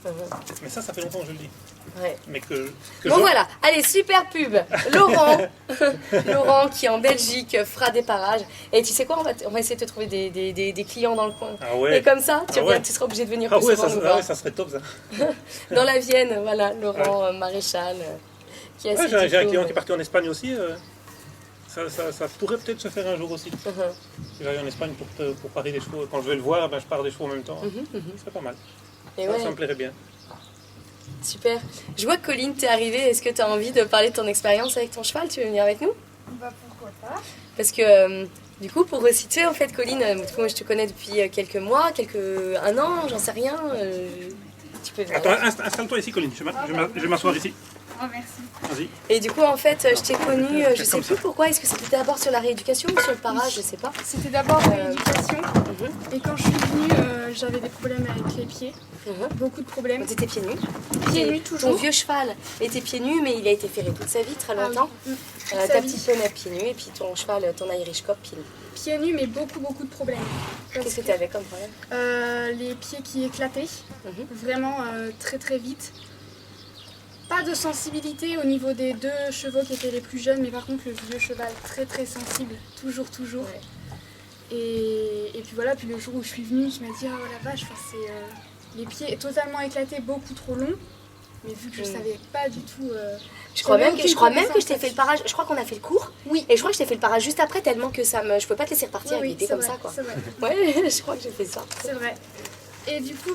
Mhm. Mais ça fait longtemps que je le dis. Ouais. Mais que Bon voilà, allez, super pub. Laurent, Laurent qui en Belgique fera des parages. Et tu sais quoi, on va essayer de te trouver des clients dans le coin. Ah ouais. Et comme ça, Ah ouais. tu seras obligé de venir Ah plus ouais, souvent nous voir. ça serait top ça. Dans la Vienne, voilà, Laurent Maréchal. Qui a Ouais, ses j'ai un diplômes. client qui est parti en Espagne aussi. Ça pourrait peut-être se faire un jour aussi. Mhm. Si j'arrive en Espagne pour parier des chevaux, quand je vais le voir, ben, je pars des chevaux en même temps. Mhm. Ce serait pas mal. Et Ça, ouais, ça me plairait bien. super. Je vois que Colline, t'es arrivée. Est-ce que tu as envie de parler de ton expérience avec ton cheval? Tu veux venir avec nous? Bah pourquoi pas. Parce que du coup, pour resituer, en fait, Colline, du coup, moi je te connais depuis quelques mois, un an, j'en sais rien. Tu peux venir. Attends, installe-toi ici, Colline. Je vais m'asseoir ici. Oh merci. Vas-y. Et du coup, en fait, je t'ai connue, je sais plus pourquoi. Est-ce que c'était d'abord sur la rééducation ou sur le parage? Je sais pas. C'était d'abord l'éducation. Mhm. Et quand je suis venue, j'avais des problèmes avec les pieds. Mhm. Beaucoup de problèmes. T'étais pieds nus. Pieds nus Ton toujours. vieux cheval était pieds nus, mais il a été ferré toute sa vie, très longtemps. Ah oui. Toute Ta sa vie. petite poney pieds nus, et puis ton cheval, ton Irish Cop pieds nus. Pieds nus mais beaucoup de problèmes. Parce Qu'est-ce que tu avais comme problème? Les pieds qui éclataient. Mhm. Vraiment très vite. Pas de sensibilité au niveau des deux chevaux qui étaient les plus jeunes, mais par contre le vieux cheval très sensible, toujours. Ouais. Et puis voilà, puis le jour où je suis venue, je me dis oh la vache, enfin, c'est les pieds totalement éclatés, beaucoup trop longs. Mais vu que je savais pas du tout. Je crois même aucune que je t'ai connaissance fait le parage. Je crois qu'on a fait le cours. Oui. Et je crois que je t'ai fait le parage juste après, tellement que je pouvais pas te laisser repartir avec l'idée c'est comme vrai, ça, quoi. c'est vrai, Ouais, je crois que j'ai fait ça. c'est vrai. Et du coup,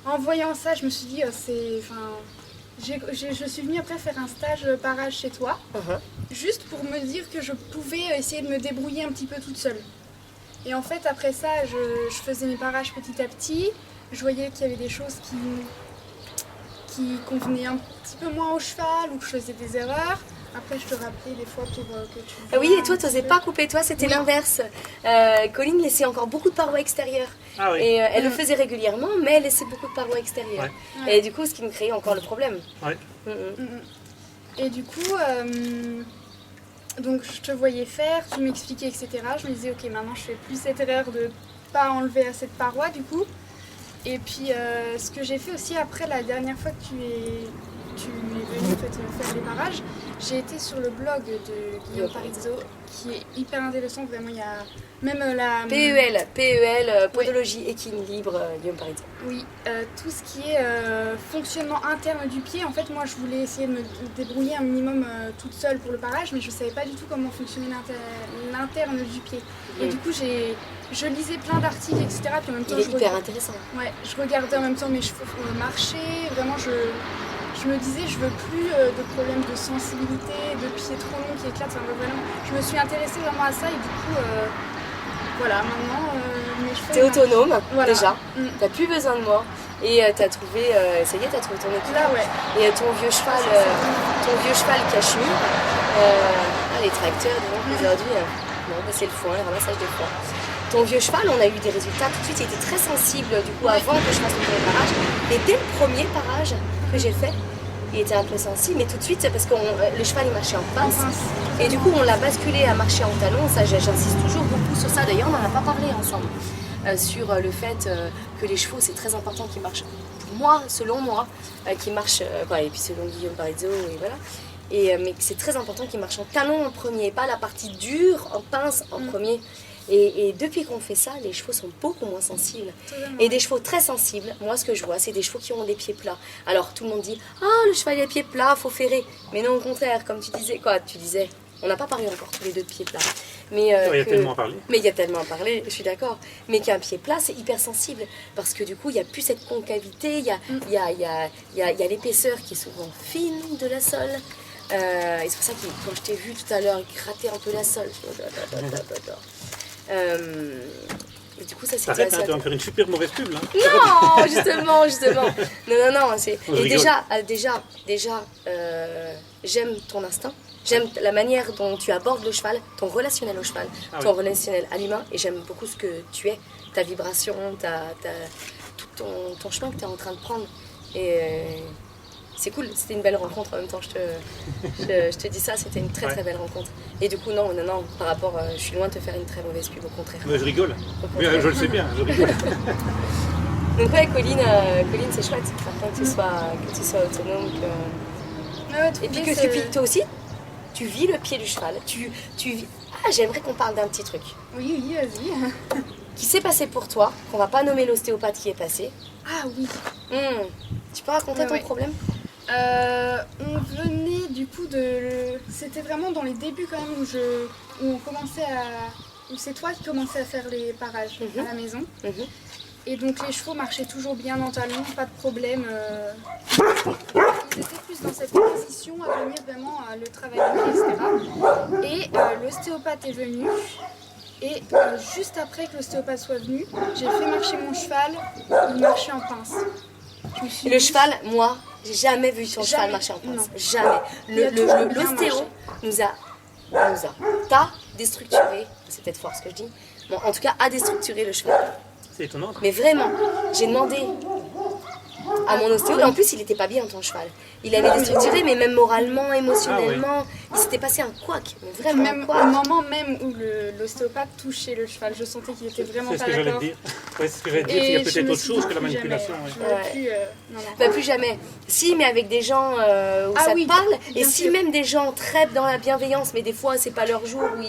en voyant ça, je me suis dit, je suis venue après faire un stage parage chez toi, Mhm. juste pour me dire que je pouvais essayer de me débrouiller un petit peu toute seule. Et en fait, après ça, je faisais mes parages petit à petit. Je voyais qu'il y avait des choses qui convenaient un petit peu moins au cheval ou que je faisais des erreurs. Après, je te rappelais des fois pour que tu... Ah oui, vois et toi, un t'osais petit pas couper. Toi, c'était Oui. l'inverse. Colline laissait encore beaucoup de parois extérieures. Ah oui. Et elle le faisait régulièrement, mais elle laissait beaucoup de parois extérieures. Ouais. Et du coup, ce qui me créait encore le problème. Ouais. Mhm. peu. Et du coup, donc je te voyais faire, tu m'expliquais, etc. Je me disais, ok, maintenant je fais plus cette erreur de pas enlever à cette paroi, du coup. Et puis, ce que j'ai fait aussi après, la dernière fois que tu es venu en fait, faire les parages, j'ai été sur le blog de Guillaume Parizzo, qui est hyper intéressant, vraiment, il y a même la... PEL, podologie équilibre, Guillaume Parizzo. Oui, tout ce qui est fonctionnement interne du pied, en fait, moi, je voulais essayer de me débrouiller un minimum toute seule pour le parage, mais je ne savais pas du tout comment fonctionnait l'interne du pied. Et du coup, je lisais plein d'articles, etc. Puis en même temps, Il est hyper intéressant. Ouais, je regardais en même temps mes chevaux marcher. Vraiment, je me disais, je veux plus de problèmes de sensibilité, de pieds trop longs qui éclatent. Enfin, vraiment, je me suis intéressée vraiment à ça et du coup, voilà, maintenant, mes chevaux... T'es autonome, Voilà. déjà. Mm. T'as plus besoin de moi. Et t'as trouvé, ça y est, t'as trouvé ton équilibre. Là, ouais. Et ton vieux cheval cachemire. Les tracteurs, donc aujourd'hui, non, c'est le foin, le ramassage des foins. Ton vieux cheval, on a eu des résultats tout de suite, il était très sensible du coup avant que je fasse le premier parage. Et dès le premier parage que j'ai fait, il était un peu sensible, mais tout de suite, parce que le cheval il marchait en pince. Et du coup, on l'a basculé à marcher en talon. Ça, j'insiste toujours beaucoup sur ça. D'ailleurs, on n'en a pas parlé ensemble. Sur le fait que les chevaux, c'est très important qu'ils marchent, pour moi, selon moi, qu'ils marchent, et puis selon Guillaume Parizzo, et voilà. Mais c'est très important qu'ils marchent en talon en premier, pas la partie dure, en pince en premier. Et depuis qu'on fait ça, les chevaux sont beaucoup moins sensibles. Et des chevaux très sensibles, moi ce que je vois, c'est des chevaux qui ont des pieds plats. Alors tout le monde dit, le cheval a les pieds plats, faut ferrer. Mais non, au contraire, comme tu disais, on n'a pas parlé encore tous les deux de pieds plats. Mais, Il y a tellement à parler. Mais il y a tellement à parler, je suis d'accord. Mais qu'un pied plat, c'est hyper sensible. Parce que du coup, il n'y a plus cette concavité, il y a l'épaisseur qui est souvent fine de la sole. Et c'est pour ça que quand je t'ai vu tout à l'heure gratter un peu la sole, et du coup, ça c'était Arrête, tu vas me faire une super mauvaise pub là. Non, justement. Non. Je Et rigole. déjà, j'aime ton instinct. J'aime la manière dont tu abordes le cheval, ton relationnel au cheval, ton relationnel à l'humain. Et j'aime beaucoup ce que tu es, ta vibration, tout ton chemin que tu es en train de prendre. Et c'est cool, c'était une belle rencontre en même temps, je te dis ça, c'était une très très belle rencontre. Et du coup, non, par rapport, je suis loin de te faire une très mauvaise pub, au contraire. Mais je rigole, Au contraire. je le sais bien, je rigole. Donc ouais, Colline, c'est chouette, par contre que tu sois autonome, et puis que toi aussi, tu vis le pied du cheval, tu vis... Ah, j'aimerais qu'on parle d'un petit truc. Oui, vas-y. Qui s'est passé pour toi, qu'on va pas nommer l'ostéopathe qui est passé. Ah oui. Tu peux raconter ton problème? On venait du coup C'était vraiment dans les débuts quand même où on commençait où c'est toi qui commençais à faire les parages à la maison. Et donc les chevaux marchaient toujours bien en talons, pas de problème. Ils étaient plus dans cette position à venir vraiment à le travailler, etc. Et l'ostéopathe est venu. Et juste après que l'ostéopathe soit venu, j'ai fait marcher mon cheval, il marchait en pince. Et le cheval, moi, j'ai jamais vu son cheval marcher en pince. Jamais. L'ostéo t'as déstructuré, c'est peut-être fort ce que je dis, bon, en tout cas a déstructuré le cheval. C'est étonnant. Mais vraiment, j'ai demandé à mon ostéo, et en plus il était pas bien ton cheval. Il avait déstructuré, mais même moralement, émotionnellement, il s'était passé un couac, mais vraiment même un couac. au moment même où l'ostéopathe touchait le cheval, je sentais qu'il était vraiment pas d'accord. C'est ce que j'allais te dire. Ouais, c'est ce que j'allais te dire, qu'il y a peut-être autre chose que la manipulation. Plus jamais. Si, mais avec des gens où ça te parle, et si même des gens traitent dans la bienveillance, mais des fois c'est pas leur jour où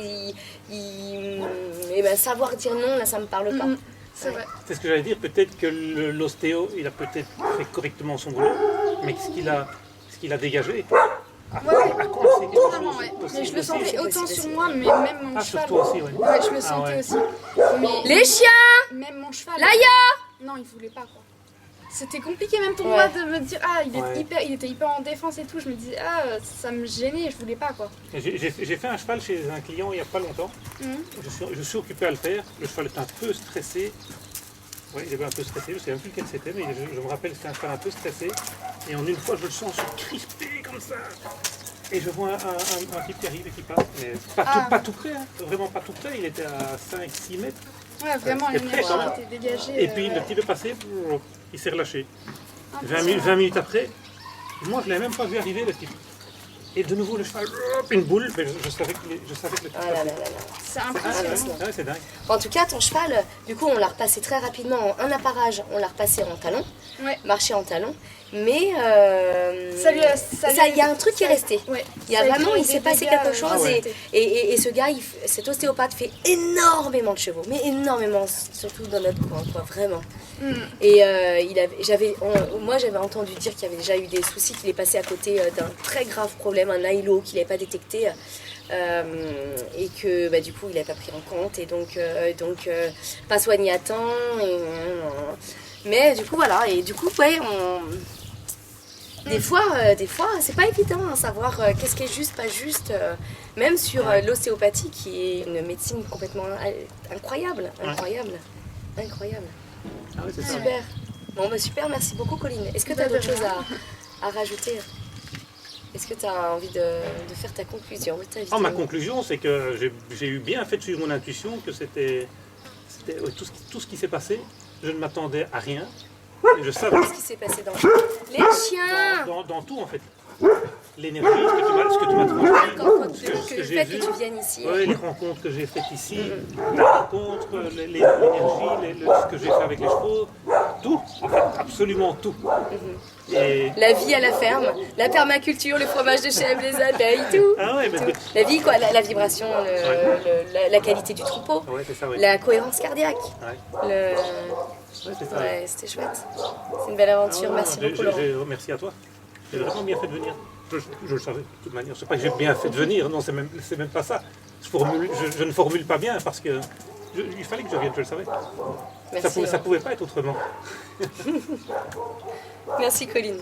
savoir dire non, là ça me parle pas. C'est vrai. C'est ce que j'allais dire, peut-être que l'ostéo, il a peut-être fait correctement son boulot, mais ce qu'il a dégagé a coincé quelque chose. Mais je le sentais autant sur moi, mais même mon cheval. Sur toi aussi, ouais. Ouais, je le sentais aussi. Mais les chiens! Même mon cheval. Laïa! Non, il voulait pas quoi. C'était compliqué même pour moi de me dire il était hyper en défense et tout. Je me disais ça me gênait, je voulais pas quoi. J'ai fait un cheval chez un client il y a pas longtemps. Je suis occupé à le faire. Le cheval était un peu stressé. Oui, il était un peu stressé. Je sais même plus lequel c'était, mais je me rappelle que c'était un cheval un peu stressé. Et en une fois, je le sens se crisper comme ça. Et je vois un type qui arrive et qui passe, mais pas tout près, hein. Vraiment pas tout près. Il était à 5-6 mètres. Ouais, vraiment, l'énergie était dégagée. Et puis le type est passé, il s'est relâché. 20 minutes après, moi je ne l'avais même pas vu arriver le type. Et de nouveau le cheval, une boule, mais je savais que le type passait. C'est impressionnant. C'est dingue. En tout cas, ton cheval, du coup, on l'a repassé très rapidement en un apparage, on l'a repassé en talon, marché en talon. Mais il y a un truc qui est resté. Ouais. Il s'est passé quelque chose et ce gars, cet ostéopathe fait énormément de chevaux, mais énormément, surtout dans notre coin, quoi, vraiment. Et moi j'avais entendu dire qu'il y avait déjà eu des soucis, qu'il est passé à côté d'un très grave problème, un ILO qu'il n'avait pas détecté. Et que du coup il n'avait pas pris en compte et donc pas soigné à temps mais du coup voilà et du coup des fois c'est pas évident à savoir qu'est-ce qui est juste pas juste même sur l'ostéopathie qui est une médecine complètement incroyable. Ah oui, c'est ça. Super. Bon super, merci beaucoup Colline. Est-ce que tu as d'autres choses à rajouter? Est-ce que tu as envie de faire ta conclusion? Ma conclusion, c'est que j'ai eu bien fait de suivre mon intuition, que c'était tout ce qui s'est passé. Je ne m'attendais à rien. Et je savais. Qu'est-ce qui s'est passé dans les chiens? Dans tout en fait. L'énergie, ce que tu m'as transmis, le fait que tu viennes ici. Oui, les rencontres que j'ai faites ici, la rencontre, l'énergie, ce que j'ai fait avec les chevaux, tout, en fait, absolument tout. Et... La vie à la ferme, la permaculture, le fromage de chèvre, les abeilles, tout. Ah ouais, mais... tout. La vie, quoi, la vibration, la qualité du troupeau, la cohérence cardiaque. Ouais, c'est ça. Ouais, c'était chouette. C'est une belle aventure, merci beaucoup Laurent. Merci à toi. J'ai vraiment bien fait de venir. Je le savais de toute manière. C'est pas que j'ai bien fait de venir, non, c'est même pas ça. Je ne formule pas bien parce que il fallait que je vienne, je le savais. Merci, ça pouvait pas être autrement. Merci Colline.